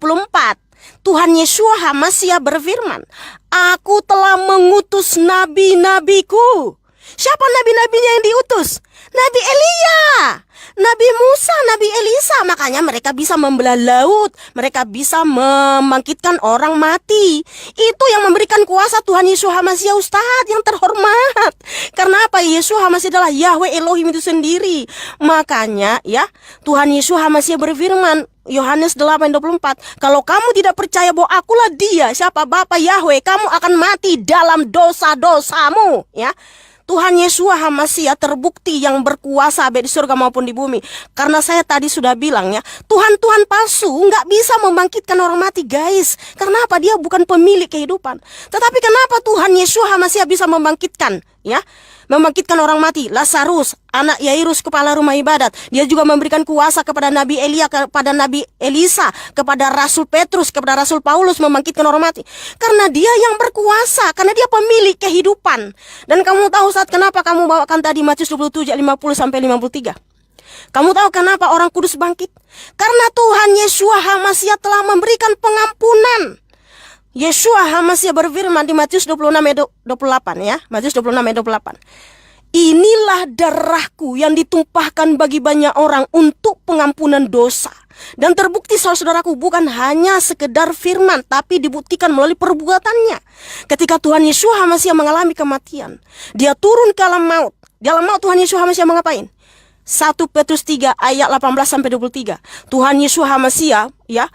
Tuhan Yeshua HaMashiach berfirman, Aku telah mengutus nabi-nabiku. Siapa nabi-nabinya yang diutus? Nabi Elia, Nabi Musa, Nabi Elisa. Makanya mereka bisa membelah laut, mereka bisa membangkitkan orang mati. Itu yang memberikan kuasa Tuhan Yesus HaMashiach Ustadz yang terhormat. Karena apa? Yesus HaMashiach adalah Yahweh Elohim itu sendiri. Makanya ya Tuhan Yesus HaMashiach berfirman, Yohanes 8:24, kalau kamu tidak percaya bahwa akulah dia, siapa Bapa Yahweh, kamu akan mati dalam dosa-dosamu, ya. Tuhan Yeshua HaMasiah terbukti yang berkuasa baik di surga maupun di bumi. Karena saya tadi sudah bilang ya, Tuhan-Tuhan palsu nggak bisa membangkitkan orang mati, guys. Karena apa? Dia bukan pemilik kehidupan. Tetapi kenapa Tuhan Yeshua HaMasiah bisa membangkitkan, ya? Membangkitkan orang mati. Lazarus, anak Yairus, kepala rumah ibadat. Dia juga memberikan kuasa kepada Nabi Elia, kepada Nabi Elisa, kepada Rasul Petrus, kepada Rasul Paulus membangkitkan orang mati. Karena dia yang berkuasa, karena dia pemilik kehidupan. Dan kamu tahu saat kenapa kamu bawakan tadi Matius 27:50-53? Kamu tahu kenapa orang kudus bangkit? Karena Tuhan Yeshua HaMasiah telah memberikan pengampunan. Yeshua HaMasiah berfirman di Matius 26:28, ya. Matius 26:28. Inilah darahku yang ditumpahkan bagi banyak orang untuk pengampunan dosa. Dan terbukti saudaraku, bukan hanya sekedar firman, tapi dibuktikan melalui perbuatannya. Ketika Tuhan Yeshua HaMasiah mengalami kematian, dia turun ke alam maut. Di alam maut Tuhan Yeshua HaMasiah mengapain? 1 Petrus 3 ayat 18-23. Tuhan Yeshua HaMasiah, ya,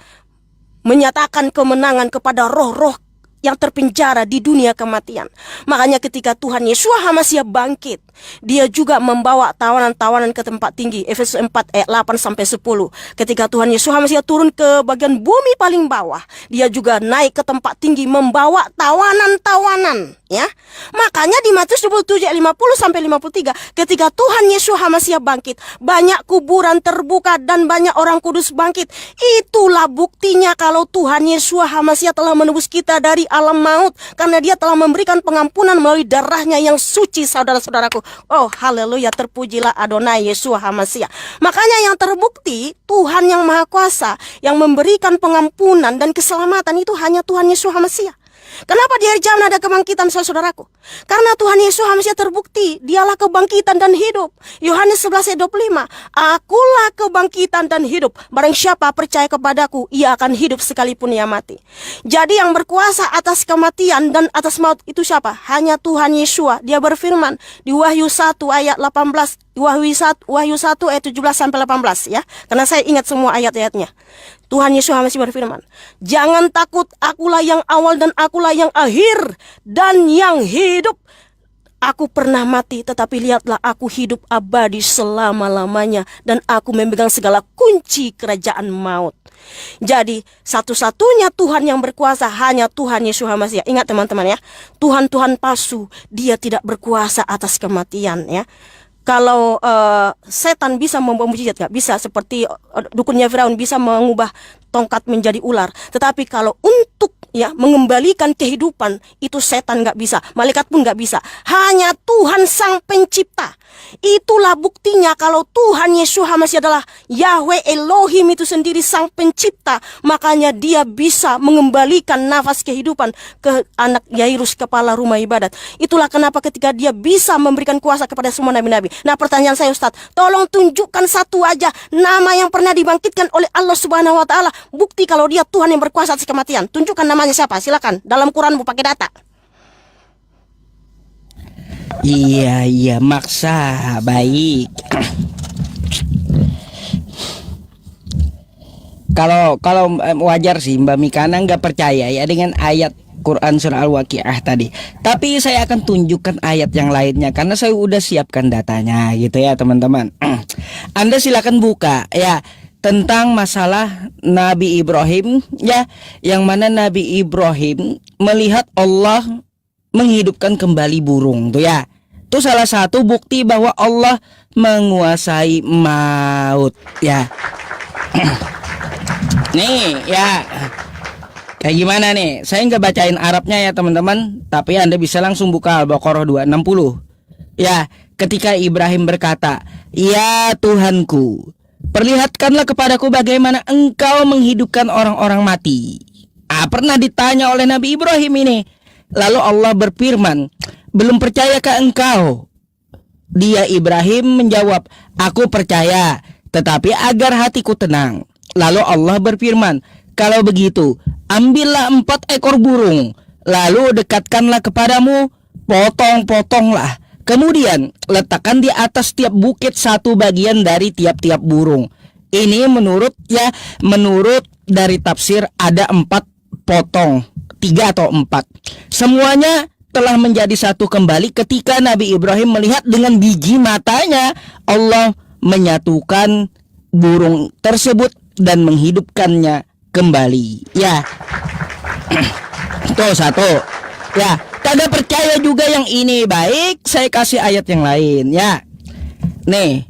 menyatakan kemenangan kepada roh-roh yang terpenjara di dunia kematian. Makanya ketika Tuhan Yeshua HaMasiah bangkit, dia juga membawa tawanan-tawanan ke tempat tinggi. Efesus 4 ayat 8-10. Ketika Tuhan Yeshua HaMasiah turun ke bagian bumi paling bawah, dia juga naik ke tempat tinggi membawa tawanan-tawanan, ya. Makanya di Matius 27 ayat 50-53, ketika Tuhan Yeshua HaMasiah bangkit, banyak kuburan terbuka dan banyak orang kudus bangkit. Itulah buktinya kalau Tuhan Yeshua HaMasiah telah menebus kita dari alam maut, karena dia telah memberikan pengampunan melalui darahnya yang suci, saudara-saudaraku. Oh, haleluya, terpujilah Adonai Yeshua HaMasiah. Makanya yang terbukti Tuhan yang Maha Kuasa yang memberikan pengampunan dan keselamatan itu hanya Tuhan Yeshua HaMasiah. Kenapa di hari zaman ada kebangkitan, saudaraku? Karena Tuhan Yesus HaMasiah terbukti, dialah kebangkitan dan hidup. Yohanes 11 ayat 25, akulah kebangkitan dan hidup. Barang siapa percaya kepadaku, ia akan hidup sekalipun ia mati. Jadi yang berkuasa atas kematian dan atas maut itu siapa? Hanya Tuhan Yeshua. Dia berfirman di Wahyu 1 ayat 18, Wahyu 1 ayat 17-18, ya. Karena saya ingat semua ayat-ayatnya. Tuhan Yesus HaMasiah berfirman, jangan takut, akulah yang awal dan akulah yang akhir dan yang hidup. Aku pernah mati, tetapi lihatlah aku hidup abadi selama-lamanya, dan aku memegang segala kunci kerajaan maut. Jadi satu-satunya Tuhan yang berkuasa hanya Tuhan Yesus HaMasiah. Ingat teman-teman, ya, Tuhan-Tuhan palsu, dia tidak berkuasa atas kematian, ya. Kalau setan bisa membawa mujizat, gak bisa. Seperti dukunnya Firaun bisa mengubah tongkat menjadi ular. Tetapi kalau untuk, ya, mengembalikan kehidupan, itu setan gak bisa, malaikat pun gak bisa. Hanya Tuhan Sang Pencipta. Itulah buktinya kalau Tuhan Yesus HaMasiah adalah Yahweh Elohim itu sendiri, Sang Pencipta. Makanya dia bisa mengembalikan nafas kehidupan ke anak Yairus, kepala rumah ibadat. Itulah kenapa ketika dia bisa memberikan kuasa kepada semua nabi-nabi. Nah, pertanyaan saya, Ustaz, tolong tunjukkan satu aja nama yang pernah dibangkitkan oleh Allah Subhanahu wa Ta'ala, bukti kalau dia Tuhan yang berkuasa atas kematian. Tunjukkan namanya siapa, silakan. Dalam Quran pakai data. Iya, maksa. Baik. Kalau wajar sih Mbak Mikana nggak percaya ya dengan ayat Quran surah Al-Waqiah tadi. Tapi saya akan tunjukkan ayat yang lainnya karena saya udah siapkan datanya gitu ya teman-teman. Anda silakan buka ya tentang masalah Nabi Ibrahim, ya, yang mana Nabi Ibrahim melihat Allah menghidupkan kembali burung tuh ya. Itu salah satu bukti bahwa Allah menguasai maut ya. Nih ya, kayak gimana nih? Saya nggak bacain Arabnya ya teman-teman, tapi Anda bisa langsung buka Al-Baqarah 260. Ya, ketika Ibrahim berkata, "Ya Tuhanku, perlihatkanlah kepadaku bagaimana engkau menghidupkan orang-orang mati." Pernah ditanya oleh Nabi Ibrahim ini. Lalu Allah berfirman, "Belum percayakah engkau?" Dia Ibrahim menjawab, "Aku percaya, tetapi agar hatiku tenang." Lalu Allah berfirman, "Kalau begitu, ambillah 4 ekor burung, lalu dekatkanlah kepadamu, potong-potonglah. Kemudian letakkan di atas tiap bukit satu bagian dari tiap-tiap burung. Ini menurut dari tafsir ada 4 potong, 3 atau 4. Semuanya telah menjadi satu kembali ketika Nabi Ibrahim melihat dengan biji matanya Allah menyatukan burung tersebut dan menghidupkannya kembali. Ya. Tuh satu. Ya, kagak percaya juga yang ini. Baik, saya kasih ayat yang lain ya. Nih,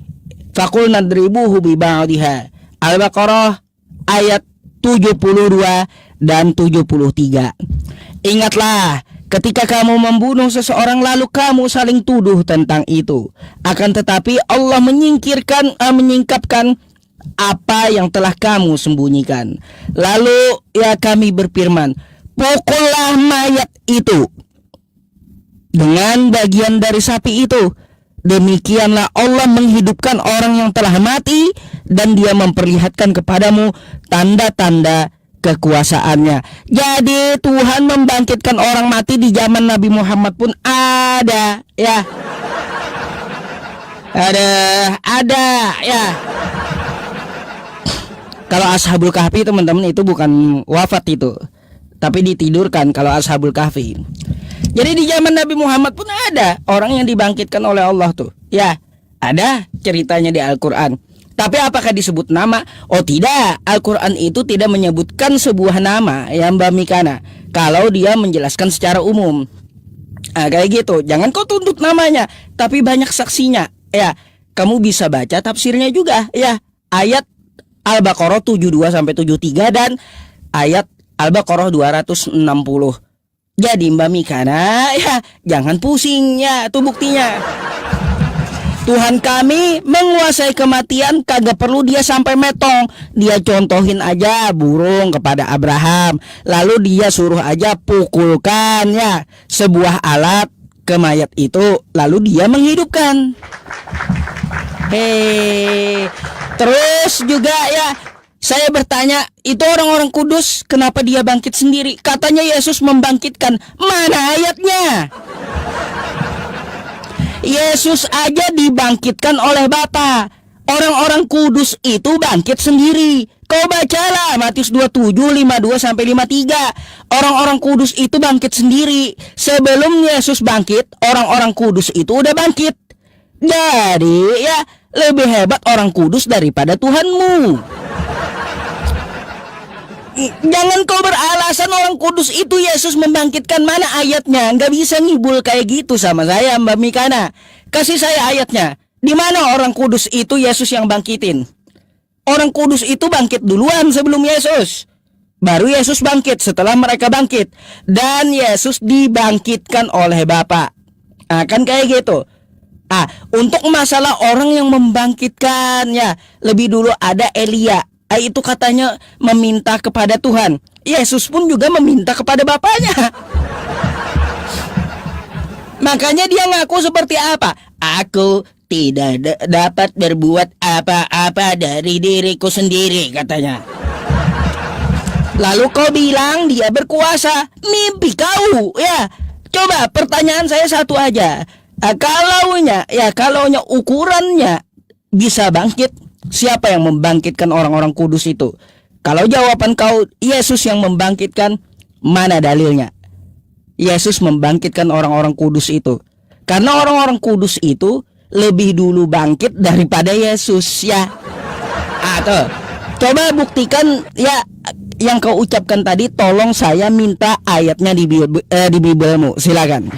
Fakul nadribuhu bi ba'dihha. Al-Baqarah ayat 72 dan 73. Ingatlah ketika kamu membunuh seseorang lalu kamu saling tuduh tentang itu. Akan tetapi Allah menyingkapkan apa yang telah kamu sembunyikan. Lalu ya kami berfirman, pukullah mayat itu dengan bagian dari sapi itu. Demikianlah Allah menghidupkan orang yang telah mati dan Dia memperlihatkan kepadamu tanda-tanda kekuasaannya. Jadi Tuhan membangkitkan orang mati di zaman Nabi Muhammad pun ada ya. Ada ya. Kalau Ashabul Kahfi teman-teman itu bukan wafat itu, tapi ditidurkan kalau Ashabul Kahfi. Jadi di zaman Nabi Muhammad pun ada orang yang dibangkitkan oleh Allah tuh. Ya, ada ceritanya di Al-Quran. Tapi apakah disebut nama? Oh tidak, Al-Quran itu tidak menyebutkan sebuah nama ya Mbak Mikana. Kalau dia menjelaskan secara umum. Kayak gitu, jangan kau tuntut namanya, tapi banyak saksinya. Ya, kamu bisa baca tafsirnya juga. Ya, ayat Al-Baqarah 72 sampai 73 dan ayat Al-Baqarah 260. Jadi Mbak Mikana, ya jangan pusing ya, itu buktinya. Tuhan kami menguasai kematian, kagak perlu dia sampai metong. Dia contohin aja burung kepada Abraham, lalu dia suruh aja pukulkan ya sebuah alat ke mayat itu, lalu dia menghidupkan. Terus juga ya, saya bertanya, itu orang-orang kudus kenapa dia bangkit sendiri? Katanya Yesus membangkitkan. Mana ayatnya? Yesus aja dibangkitkan oleh Bapa. Orang-orang kudus itu bangkit sendiri. Kau bacalah Matius 27, 52 sampai 53. Orang-orang kudus itu bangkit sendiri. Sebelum Yesus bangkit, orang-orang kudus itu udah bangkit. Jadi ya, lebih hebat orang kudus daripada Tuhanmu. Jangan kau beralasan orang kudus itu Yesus membangkitkan, mana ayatnya? Nggak bisa ngibul kayak gitu sama saya Mbak Mikana. Kasih saya ayatnya. Di mana orang kudus itu Yesus yang bangkitin? Orang kudus itu bangkit duluan sebelum Yesus. Baru Yesus bangkit setelah mereka bangkit. Dan Yesus dibangkitkan oleh Bapa. Kan kayak gitu. Untuk masalah orang yang membangkitkan ya, lebih dulu ada Elia. Itu katanya meminta kepada Tuhan. Yesus pun juga meminta kepada Bapaknya. Makanya dia ngaku seperti apa? Aku tidak dapat berbuat apa-apa dari diriku sendiri, katanya. Lalu kau bilang dia berkuasa. Mimpi kau ya. Coba pertanyaan saya satu aja. Kalaunya ukurannya bisa bangkit, siapa yang membangkitkan orang-orang kudus itu? Kalau jawaban kau Yesus yang membangkitkan, mana dalilnya? Yesus membangkitkan orang-orang kudus itu. Karena orang-orang kudus itu lebih dulu bangkit daripada Yesus ya. Tuh. Coba buktikan ya yang kau ucapkan tadi. Tolong saya minta ayatnya di Bibelmu. Silakan.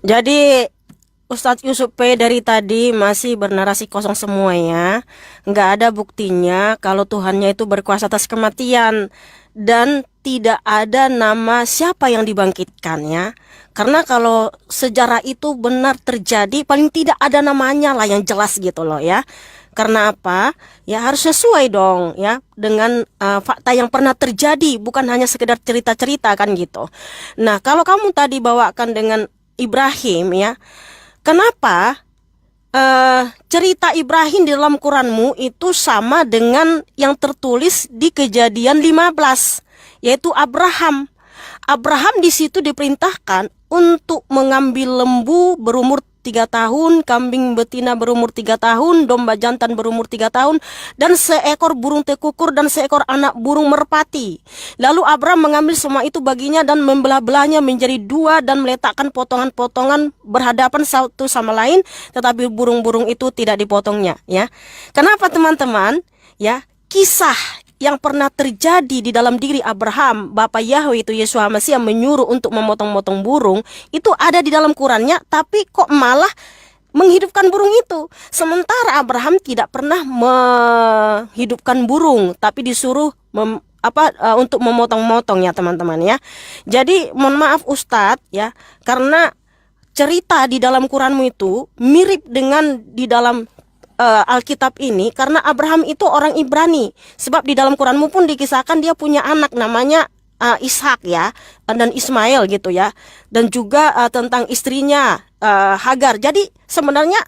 Jadi Ustadz Yusuf P dari tadi masih bernarasi kosong semua ya. Nggak ada buktinya kalau Tuhannya itu berkuasa atas kematian. Dan tidak ada nama siapa yang dibangkitkannya. Karena kalau sejarah itu benar terjadi, paling tidak ada namanya lah yang jelas gitu loh ya. Karena apa? Ya harus sesuai dong ya dengan fakta yang pernah terjadi, bukan hanya sekedar cerita-cerita kan gitu. Nah, kalau kamu tadi bawakan dengan Ibrahim ya, kenapa cerita Ibrahim di dalam Quranmu itu sama dengan yang tertulis di Kejadian 15, yaitu Abraham. Abraham di situ diperintahkan untuk mengambil lembu berumur 3 tahun, kambing betina berumur 3 tahun, domba jantan berumur 3 tahun, dan seekor burung tekukur dan seekor anak burung merpati. Lalu Abraham mengambil semua itu baginya dan membelah-belahnya menjadi 2 dan meletakkan potongan-potongan berhadapan satu sama lain, tetapi burung-burung itu tidak dipotongnya ya. Kenapa teman-teman? Ya, kisah yang pernah terjadi di dalam diri Abraham, Bapa Yahweh itu Yesus Hamasi yang menyuruh untuk memotong-motong burung, itu ada di dalam Qurannya, tapi kok malah menghidupkan burung itu. Sementara Abraham tidak pernah menghidupkan burung, tapi disuruh untuk memotong-motong ya teman-teman ya. Jadi mohon maaf Ustadz ya, karena cerita di dalam Quranmu itu mirip dengan di dalam Alkitab ini, karena Abraham itu orang Ibrani. Sebab di dalam Quranmu pun dikisahkan dia punya anak namanya Ishak ya, dan Ismail gitu ya. Dan juga tentang istrinya Hagar. Jadi sebenarnya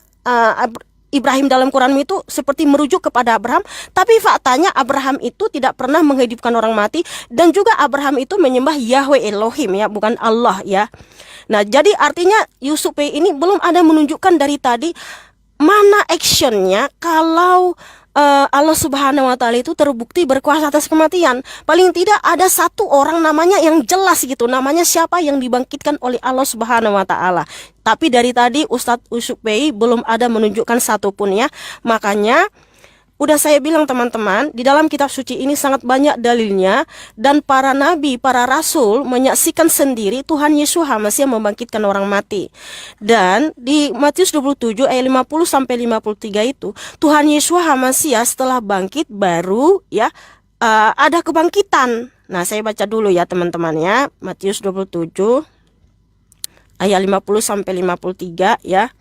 Ibrahim dalam Quranmu itu seperti merujuk kepada Abraham, tapi faktanya Abraham itu tidak pernah menghidupkan orang mati, dan juga Abraham itu menyembah Yahweh Elohim ya, bukan Allah ya. Nah, jadi artinya Yusuf ini belum ada menunjukkan dari tadi mana actionnya kalau Allah Subhanahu wa Ta'ala itu terbukti berkuasa atas kematian. Paling tidak ada satu orang namanya yang jelas gitu, namanya siapa yang dibangkitkan oleh Allah Subhanahu wa Ta'ala. Tapi dari tadi Ustadz Yusuf belum ada menunjukkan satupun ya. Makanya udah saya bilang teman-teman, di dalam kitab suci ini sangat banyak dalilnya, dan para nabi, para rasul menyaksikan sendiri Tuhan Yesus Hamasi yang membangkitkan orang mati. Dan di Matius 27 ayat 50 sampai 53 itu, Tuhan Yesus Hamasi setelah bangkit baru ya ada kebangkitan. Nah, saya baca dulu ya teman-teman ya. Matius 27 ayat 50 sampai 53 ya.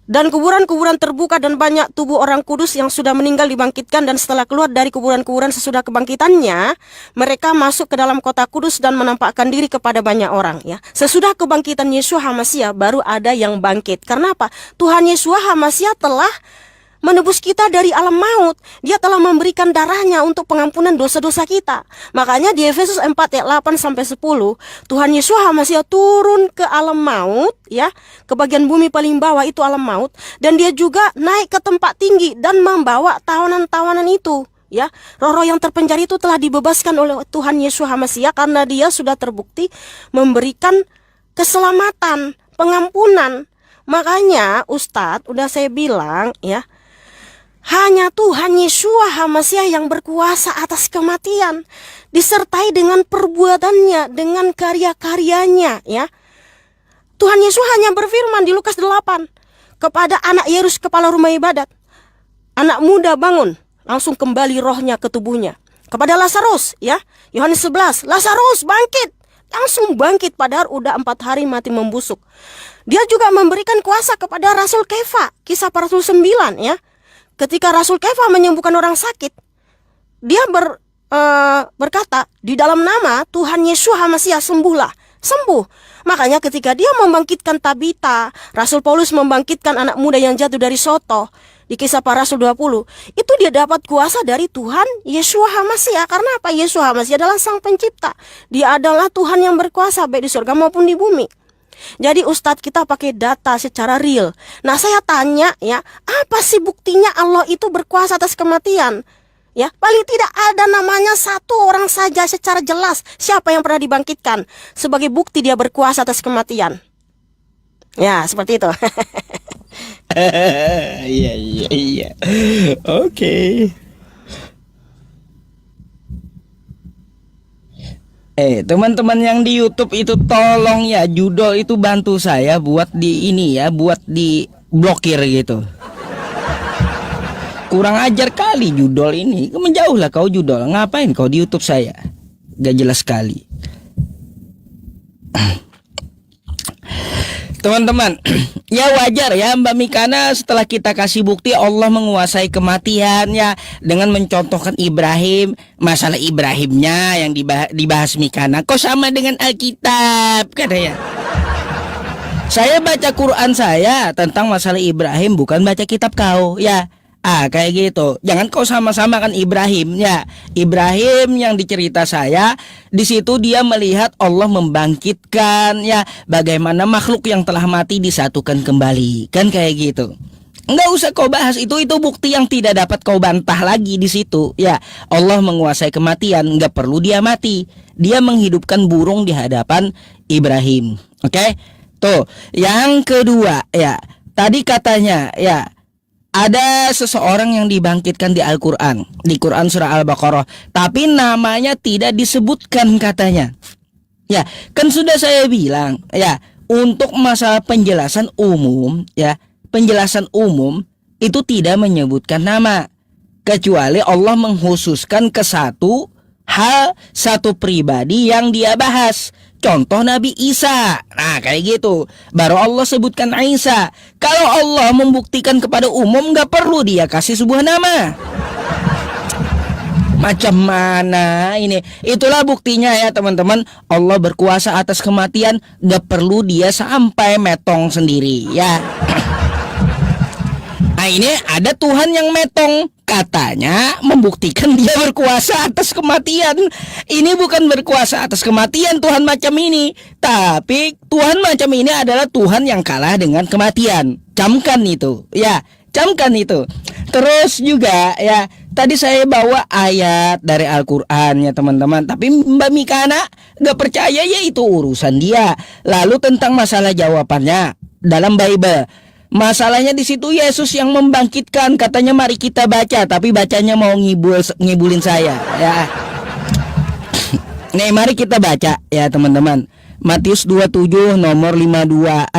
Dan kuburan-kuburan terbuka dan banyak tubuh orang kudus yang sudah meninggal dibangkitkan, dan setelah keluar dari kuburan-kuburan sesudah kebangkitannya, mereka masuk ke dalam kota kudus dan menampakkan diri kepada banyak orang ya. Sesudah kebangkitan Yesus Hamasiah baru ada yang bangkit. Karena apa? Tuhan Yesus Hamasiah telah menebus kita dari alam maut. Dia telah memberikan darahnya untuk pengampunan dosa-dosa kita. Makanya di Efesus 4 ayat 8 sampai 10, Tuhan Yesus Hamasiah turun ke alam maut ya, ke bagian bumi paling bawah itu alam maut, dan dia juga naik ke tempat tinggi dan membawa tawanan-tawanan itu ya. Roh-roh yang terpenjara itu telah dibebaskan oleh Tuhan Yesus Hamasiah karena dia sudah terbukti memberikan keselamatan, pengampunan. Makanya Ustadz udah saya bilang ya, hanya Tuhan Yeshua HaMasiah yang berkuasa atas kematian, disertai dengan perbuatannya, dengan karya-karyanya ya. Tuhan Yesus hanya berfirman di Lukas 8 kepada anak Yairus kepala rumah ibadat, anak muda bangun, langsung kembali rohnya ke tubuhnya. Kepada Lazarus ya, Yohanes 11, Lazarus bangkit, langsung bangkit padahal udah 4 hari mati membusuk. Dia juga memberikan kuasa kepada Rasul Kefa, Kisah para Rasul 9 ya. Ketika Rasul Kefa menyembuhkan orang sakit, dia berkata, di dalam nama Tuhan Yesus HaMasiah sembuhlah, sembuh. Makanya ketika dia membangkitkan Tabita, Rasul Paulus membangkitkan anak muda yang jatuh dari soto, di Kisah para Rasul 20, itu dia dapat kuasa dari Tuhan Yesus HaMasiah. Karena apa? Yesus HaMasiah adalah Sang Pencipta. Dia adalah Tuhan yang berkuasa baik di surga maupun di bumi. Jadi Ustadz kita pakai data secara real. Nah, saya tanya ya, apa sih buktinya Allah itu berkuasa atas kematian? Ya, paling tidak ada namanya satu orang saja secara jelas siapa yang pernah dibangkitkan sebagai bukti dia berkuasa atas kematian. Ya, seperti itu. Iya. Oke. Teman-teman yang di YouTube itu tolong ya, judul itu bantu saya buat di ini ya, buat di blokir gitu. Kurang ajar kali Judol ini. Menjauhlah kau Judol. Ngapain kau di YouTube saya? Gak jelas sekali. Teman-teman, ya wajar ya Mbak Mikana, setelah kita kasih bukti Allah menguasai kematian ya, dengan mencontohkan Ibrahim, masalah Ibrahimnya yang dibahas Mikana kok sama dengan Alkitab katanya. Saya baca Quran saya tentang masalah Ibrahim, bukan baca kitab kau ya. Kayak gitu. Jangan kau sama-samakan Ibrahim ya. Ibrahim yang dicerita saya, di situ dia melihat Allah membangkitkan ya, bagaimana makhluk yang telah mati disatukan kembali. Kan kayak gitu. Enggak usah kau bahas itu bukti yang tidak dapat kau bantah lagi di situ ya. Allah menguasai kematian, enggak perlu dia mati. Dia menghidupkan burung di hadapan Ibrahim. Oke? Tuh, yang kedua ya. Tadi katanya ya, ada seseorang yang dibangkitkan di Al-Quran, di Quran surah Al-Baqarah, tapi namanya tidak disebutkan katanya. Ya, kan sudah saya bilang ya, untuk masalah penjelasan umum ya, penjelasan umum itu tidak menyebutkan nama, kecuali Allah mengkhususkan ke satu hal, satu pribadi yang dia bahas. Contoh Nabi Isa. Nah kayak gitu, baru Allah sebutkan Isa. Kalau Allah membuktikan kepada umum, gak perlu dia kasih sebuah nama. Macam mana ini? Itulah buktinya ya teman-teman, Allah berkuasa atas kematian, gak perlu dia sampai metong sendiri ya. Nah ini ada Tuhan yang metong, katanya membuktikan dia berkuasa atas kematian. Ini bukan berkuasa atas kematian Tuhan macam ini, tapi Tuhan macam ini adalah Tuhan yang kalah dengan kematian. Camkan itu ya, camkan itu. Terus juga ya, tadi saya bawa ayat dari Al-Quran ya teman-teman, tapi Mbak Mikana gak percaya, ya itu urusan dia. Lalu tentang masalah jawabannya dalam Bible, masalahnya di situ Yesus yang membangkitkan, katanya mari kita baca, tapi bacanya mau ngibulin saya ya. Nih mari kita baca ya teman-teman. Matius 27 nomor 53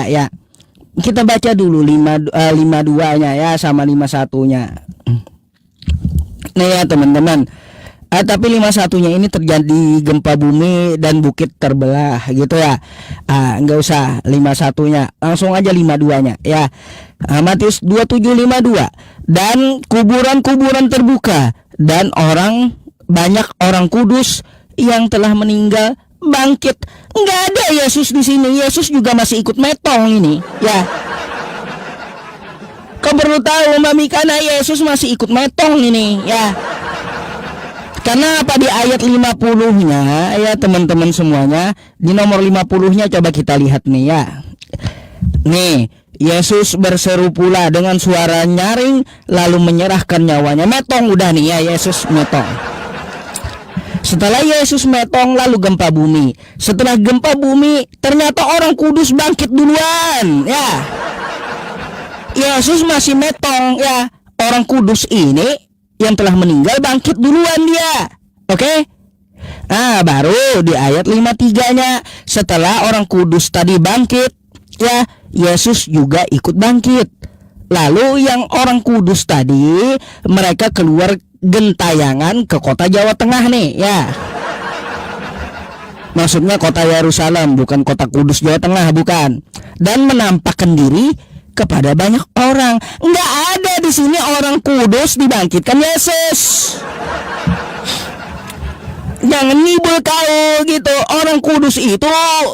ya. Kita baca dulu 52-nya ya sama 51-nya. Nih ya teman-teman. Tapi 51-nya ini terjadi gempa bumi dan bukit terbelah gitu ya. Enggak usah 51-nya, langsung aja 52-nya ya. Matius 27:52. Dan kuburan-kuburan terbuka, dan banyak orang kudus yang telah meninggal bangkit. Enggak ada Yesus di sini. Yesus juga masih ikut metong ini ya. Kau perlu tahu Mbak Mikana, Yesus masih ikut metong ini ya. Karena apa, di ayat 50-nya ya teman-teman semuanya, di nomor 50-nya coba kita lihat nih ya. Nih, Yesus berseru pula dengan suara nyaring lalu menyerahkan nyawanya. Metong udah nih ya, Yesus metong. Setelah Yesus metong lalu gempa bumi. Setelah gempa bumi ternyata orang kudus bangkit duluan ya. Yesus masih metong ya. Orang kudus ini yang telah meninggal bangkit duluan dia. Oke? Nah baru di ayat 53-nya, setelah orang kudus tadi bangkit ya, Yesus juga ikut bangkit. Lalu yang orang kudus tadi, mereka keluar gentayangan ke kota Jawa Tengah nih ya. Maksudnya kota Yerusalem, bukan kota Kudus Jawa Tengah, bukan. Dan menampakkan diri kepada banyak orang. Nggak ada di sini orang kudus dibangkitkan Yesus. Jangan ngibul kau gitu. Orang kudus itu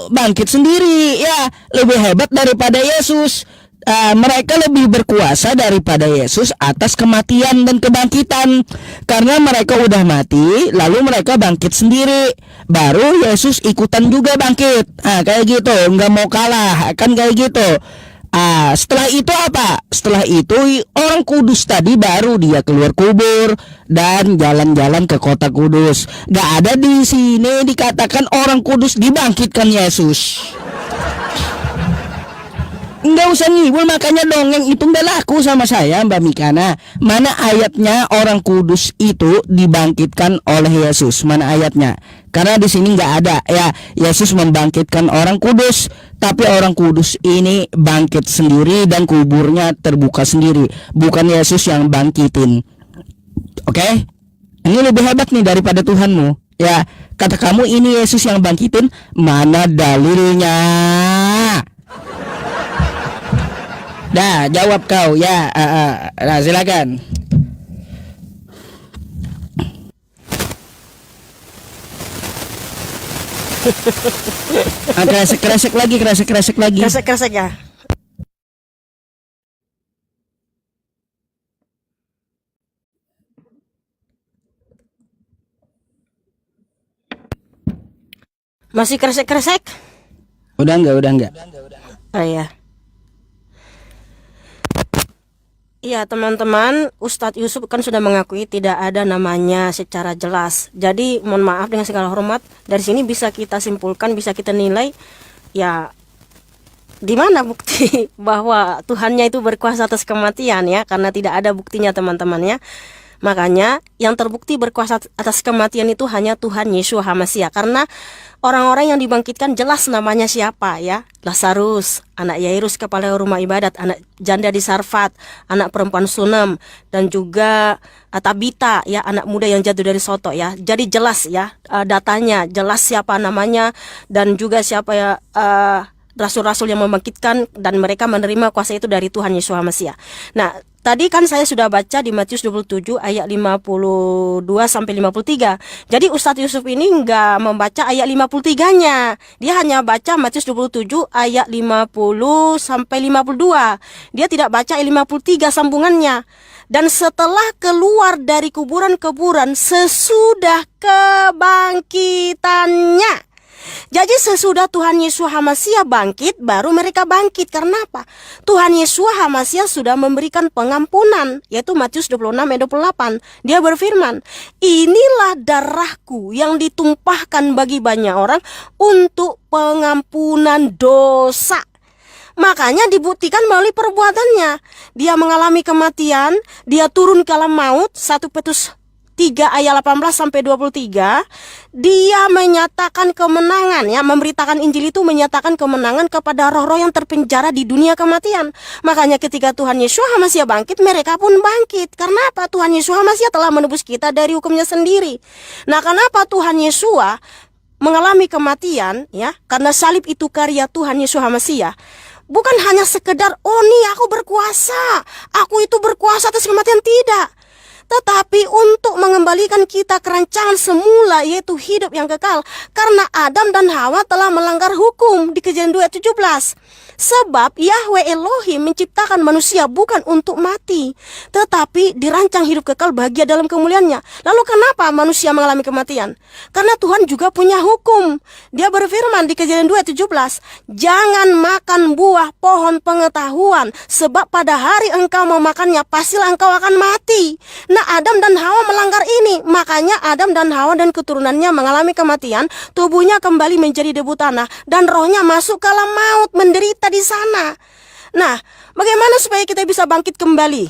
bangkit sendiri ya, lebih hebat daripada Yesus. Mereka lebih berkuasa daripada Yesus atas kematian dan kebangkitan. Karena mereka udah mati, lalu mereka bangkit sendiri. Baru Yesus ikutan juga bangkit. Kayak gitu, nggak mau kalah, kan kayak gitu. Setelah itu apa? Setelah itu orang kudus tadi baru dia keluar kubur dan jalan-jalan ke kota kudus. Gak ada di sini dikatakan orang kudus dibangkitkan Yesus. Nggak usah ngibul, makanya dongeng itu nggak laku sama saya, Mbak Mikana. Mana ayatnya orang kudus itu dibangkitkan oleh Yesus? Mana ayatnya? Karena di sini nggak ada ya Yesus membangkitkan orang kudus, tapi orang kudus ini bangkit sendiri dan kuburnya terbuka sendiri, bukan Yesus yang bangkitin. Oke? Ini lebih hebat nih daripada Tuhanmu. Ya, kata kamu ini Yesus yang bangkitin, mana dalilnya? Dah, jawab kau ya. Nah, silakan. Kresek lagi. Kresek ya. Masih kresek? Udah enggak. Oh iya. Iya teman-teman, Ustadz Yusuf kan sudah mengakui tidak ada namanya secara jelas. Jadi mohon maaf dengan segala hormat, dari sini bisa kita simpulkan, bisa kita nilai, ya di mana bukti bahwa Tuhannya itu berkuasa atas kematian ya, karena tidak ada buktinya teman-teman ya. Makanya yang terbukti berkuasa atas kematian itu hanya Tuhan Yesus HaMasiah. Karena orang-orang yang dibangkitkan jelas namanya siapa ya. Lazarus, anak Yairus kepala rumah ibadat, anak janda di Sarfat, anak perempuan Sunem, dan juga Tabita ya, anak muda yang jatuh dari soto ya. Jadi jelas ya datanya, jelas siapa namanya, dan juga siapa ya rasul-rasul yang membangkitkan, dan mereka menerima kuasa itu dari Tuhan Yesus HaMasiah. Nah, tadi kan saya sudah baca di Matius 27 ayat 52 sampai 53. Jadi Ustadz Yusuf ini enggak membaca ayat 53-nya. Dia hanya baca Matius 27 ayat 50 sampai 52. Dia tidak baca ayat 53 sambungannya. Dan setelah keluar dari kuburan-kuburan sesudah kebangkitannya. Jadi sesudah Tuhan Yesus HaMasiah bangkit, baru mereka bangkit. Karena apa? Tuhan Yesus HaMasiah sudah memberikan pengampunan, yaitu Matius 26 ayat 28. Dia berfirman, inilah darahku yang ditumpahkan bagi banyak orang untuk pengampunan dosa. Makanya dibuktikan melalui perbuatannya. Dia mengalami kematian, dia turun ke alam maut, 1 Petrus 3 ayat 18 sampai 23, dia menyatakan kemenangan ya, memberitakan Injil itu menyatakan kemenangan kepada roh-roh yang terpenjara di dunia kematian. Makanya ketika Tuhan Yesus HaMasiah bangkit, mereka pun bangkit. Karena apa? Tuhan Yesus HaMasiah telah menebus kita dari hukumnya sendiri. Nah, kenapa Tuhan Yesus mengalami kematian ya? Karena salib itu karya Tuhan Yesus HaMasiah. Bukan hanya sekedar, oh nih aku berkuasa, aku itu berkuasa atas kematian, tidak. Tetapi untuk mengembalikan kita ke rancangan semula, yaitu hidup yang kekal. Karena Adam dan Hawa telah melanggar hukum di Kejadian 2 ayat 17. Sebab Yahweh Elohim menciptakan manusia bukan untuk mati, tetapi dirancang hidup kekal bahagia dalam kemuliaannya. Lalu kenapa manusia mengalami kematian? Karena Tuhan juga punya hukum. Dia berfirman di Kejadian 2 ayat 17, jangan makan buah pohon pengetahuan, sebab pada hari engkau memakannya pastilah engkau akan mati. Nah, Adam dan Hawa melanggar ini. Makanya Adam dan Hawa dan keturunannya mengalami kematian. Tubuhnya kembali menjadi debu tanah, dan rohnya masuk ke alam maut, menderita di sana. Nah, bagaimana supaya kita bisa bangkit kembali,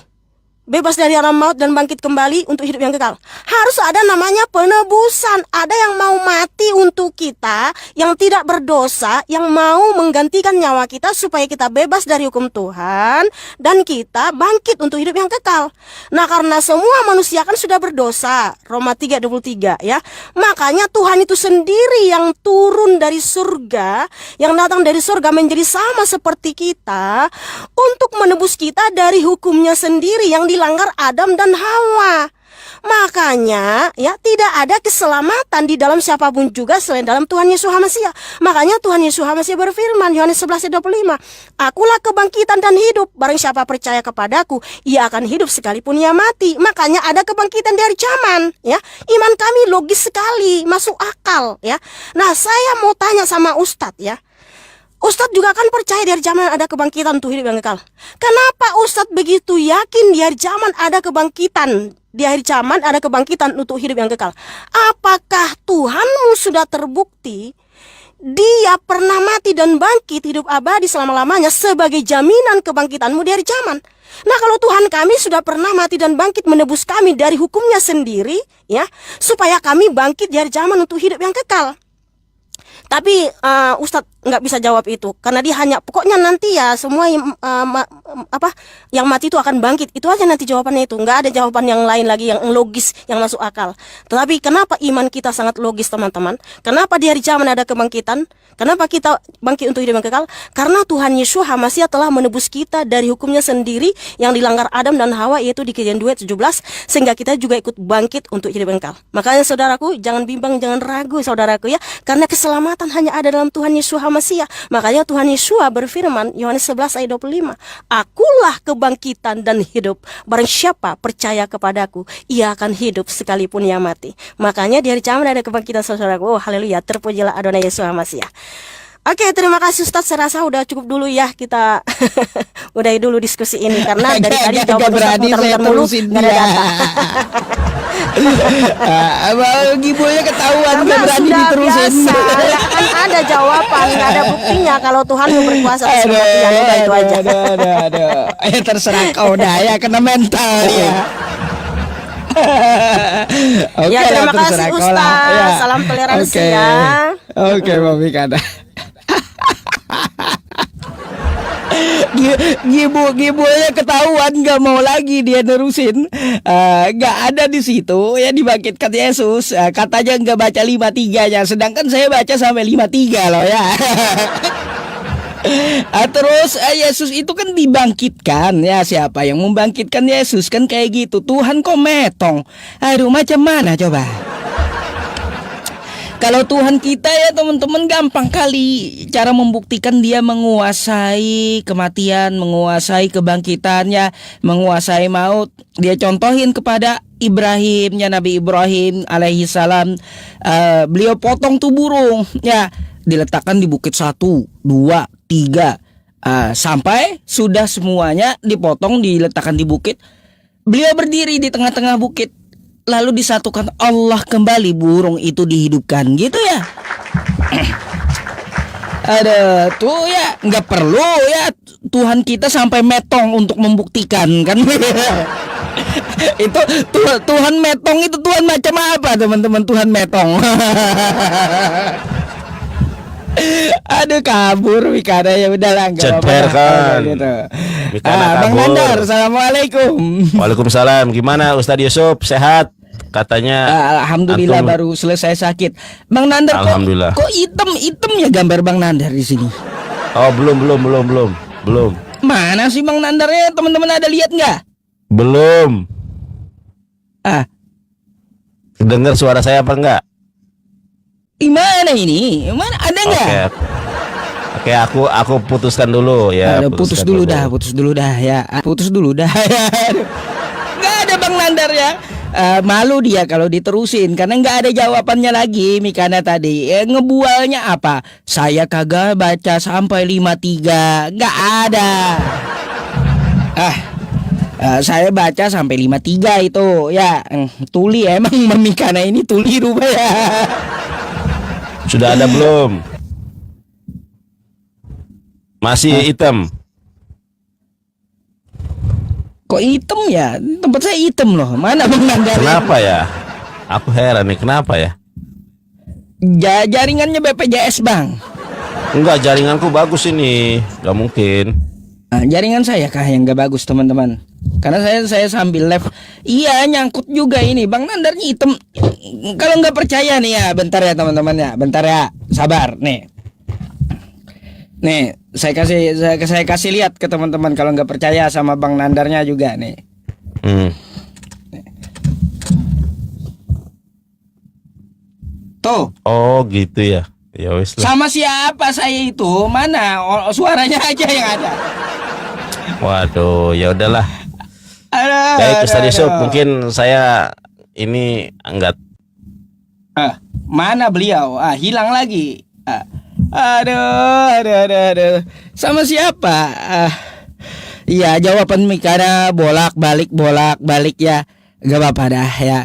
bebas dari alam maut dan bangkit kembali untuk hidup yang kekal? Harus ada namanya penebusan. Ada yang mau mati untuk kita, yang tidak berdosa, yang mau menggantikan nyawa kita supaya kita bebas dari hukum Tuhan dan kita bangkit untuk hidup yang kekal. Nah, karena semua manusia kan sudah berdosa, Roma 3:23 ya. Makanya Tuhan itu sendiri yang turun dari surga, yang datang dari surga menjadi sama seperti kita untuk menebus kita dari hukumnya sendiri yang dilanggar Adam dan Hawa. Makanya ya tidak ada keselamatan di dalam siapapun juga selain dalam Tuhan Yesus HaMasiah. Makanya Tuhan Yesus HaMasiah berfirman Yohanes 11:25, akulah kebangkitan dan hidup, barang siapa percaya kepadaku ia akan hidup sekalipun ia mati. Makanya ada kebangkitan dari zaman ya. Iman kami logis sekali, masuk akal ya. Nah, saya mau tanya sama Ustadz ya. Ustadz juga kan percaya di hari zaman ada kebangkitan untuk hidup yang kekal. Kenapa Ustadz begitu yakin di hari zaman ada kebangkitan? Di hari zaman ada kebangkitan untuk hidup yang kekal. Apakah Tuhanmu sudah terbukti Dia pernah mati dan bangkit hidup abadi selama-lamanya sebagai jaminan kebangkitanmu dari zaman. Nah, kalau Tuhan kami sudah pernah mati dan bangkit menebus kami dari hukumnya sendiri, ya, supaya kami bangkit dari zaman untuk hidup yang kekal. Tapi Ustadz nggak bisa jawab itu karena dia hanya pokoknya nanti ya semua yang mati itu akan bangkit, itu aja nanti jawabannya, itu nggak ada jawaban yang lain lagi yang logis yang masuk akal. Tetapi kenapa iman kita sangat logis, teman-teman? Kenapa di hari zaman ada kebangkitan? Kenapa kita bangkit untuk hidup yang kekal? Karena Tuhan Yesus HaMasiah telah menebus kita dari hukumnya sendiri yang dilanggar Adam dan Hawa, yaitu di Kejadian 2:17, sehingga kita juga ikut bangkit untuk hidup yang kekal. Makanya saudaraku, jangan bimbang, jangan ragu saudaraku ya, karena keselamatan hanya ada dalam Tuhan Yesus HaMasiah. Makanya Tuhan Yesus berfirman, Yohanes 11 ayat 25, Akulah kebangkitan dan hidup. Barang siapa percaya kepadaku, ia akan hidup sekalipun ia mati. Makanya di hari zaman ada kebangkitan saudaraku. Oh haleluya, terpujilah Adonai Yesus HaMasiah. Oke, terima kasih Ustadz. Saya rasa udah cukup dulu ya, kita udahi dulu diskusi ini karena dari tadi jawaban Ustadz muter-muter mulu, nggak ada data. Gibonya ketahuan nggak berani sudah diterusin. biasa, nggak akan ada jawaban, nggak ada buktinya kalau Tuhan mau berkuasa atas kematian. Udah itu aja. Aduh. Terserah kau dah ya, kena mental ya. Oke, Ya, terima lah, terserah kasih kau lah. Ustaz. Ya. Salam toleransi Oke. ya. Oke, Mami Kada. Gibonya ketahuan nggak mau lagi dia nerusin, nggak ada di situ ya, dibangkitkan Yesus. Katanya nggak baca 53-nya, sedangkan saya baca sampai 53 loh ya. Terus Yesus itu kan dibangkitkan ya, siapa yang membangkitkan Yesus kan kayak gitu. Tuhan kok metong, aduh macam mana coba. Kalau Tuhan kita ya teman-teman, gampang kali cara membuktikan dia menguasai kematian, menguasai kebangkitannya, menguasai maut. Dia contohin kepada Ibrahimnya, Nabi Ibrahim alaihi salam. Beliau potong tuh burung ya, diletakkan di bukit 1, 2, 3, sampai sudah semuanya dipotong, diletakkan di bukit. Beliau berdiri di tengah-tengah bukit, lalu disatukan Allah kembali, burung itu dihidupkan gitu ya. Ada tuh ya, nggak perlu ya Tuhan kita sampai metong untuk membuktikan kan. Itu Tuhan metong itu Tuhan macam apa teman-teman, Tuhan metong. Aduh kabur Mikana, ya udahlah nggak Cederkan gitu. Mikana Bang kabur. Nandar, assalamualaikum. Waalaikumsalam. Gimana Ustadz Yusuf, sehat? Katanya Alhamdulillah antum- baru selesai sakit. Bang Nandar Alhamdulillah. kok hitam ya gambar Bang Nandar di sini? Oh belum. Mana sih Bang Nandarnya, teman-teman ada lihat nggak? Belum. Dengar suara saya apa enggak? Gimana ini? Mana ada nggak? Oke, aku putuskan dulu ya. Putus dulu dah ya. Putus dulu dah. Nggak ada Bang Nandar ya. Malu dia kalau diterusin karena nggak ada jawabannya lagi. Mikana tadi ngebualnya apa? Saya kagak baca sampai 53, nggak ada. Saya baca sampai 53 itu ya. Tuli emang Mikana ini tuli rupanya. Sudah ada belum? Masih hitam. Kok hitam ya? Tempat saya hitam loh. Mana Bang Nandar? Kenapa ya? Aku heran nih, kenapa ya? Jaringannya BPJS Bang. Enggak, jaringanku bagus ini. Gak mungkin. Jaringan saya kah yang gak bagus teman-teman? Karena saya sambil live. Iya nyangkut juga ini Bang Nandarnya hitam. Kalau nggak percaya nih ya, bentar ya teman-teman ya, bentar ya, sabar nih. Nih saya kasih lihat ke teman-teman kalau nggak percaya sama Bang Nandarnya juga nih. Tuh. Oh gitu ya. Ya wis lah. Sama siapa saya itu? Mana suaranya aja yang ada. Waduh, ya udahlah. Baik Ustadz Yusuf, mungkin saya ini enggak. Mana beliau? Hilang lagi. Aduh. Sama siapa? Iya, jawaban Mikana bolak balik ya. Gak apa-apa dah ya.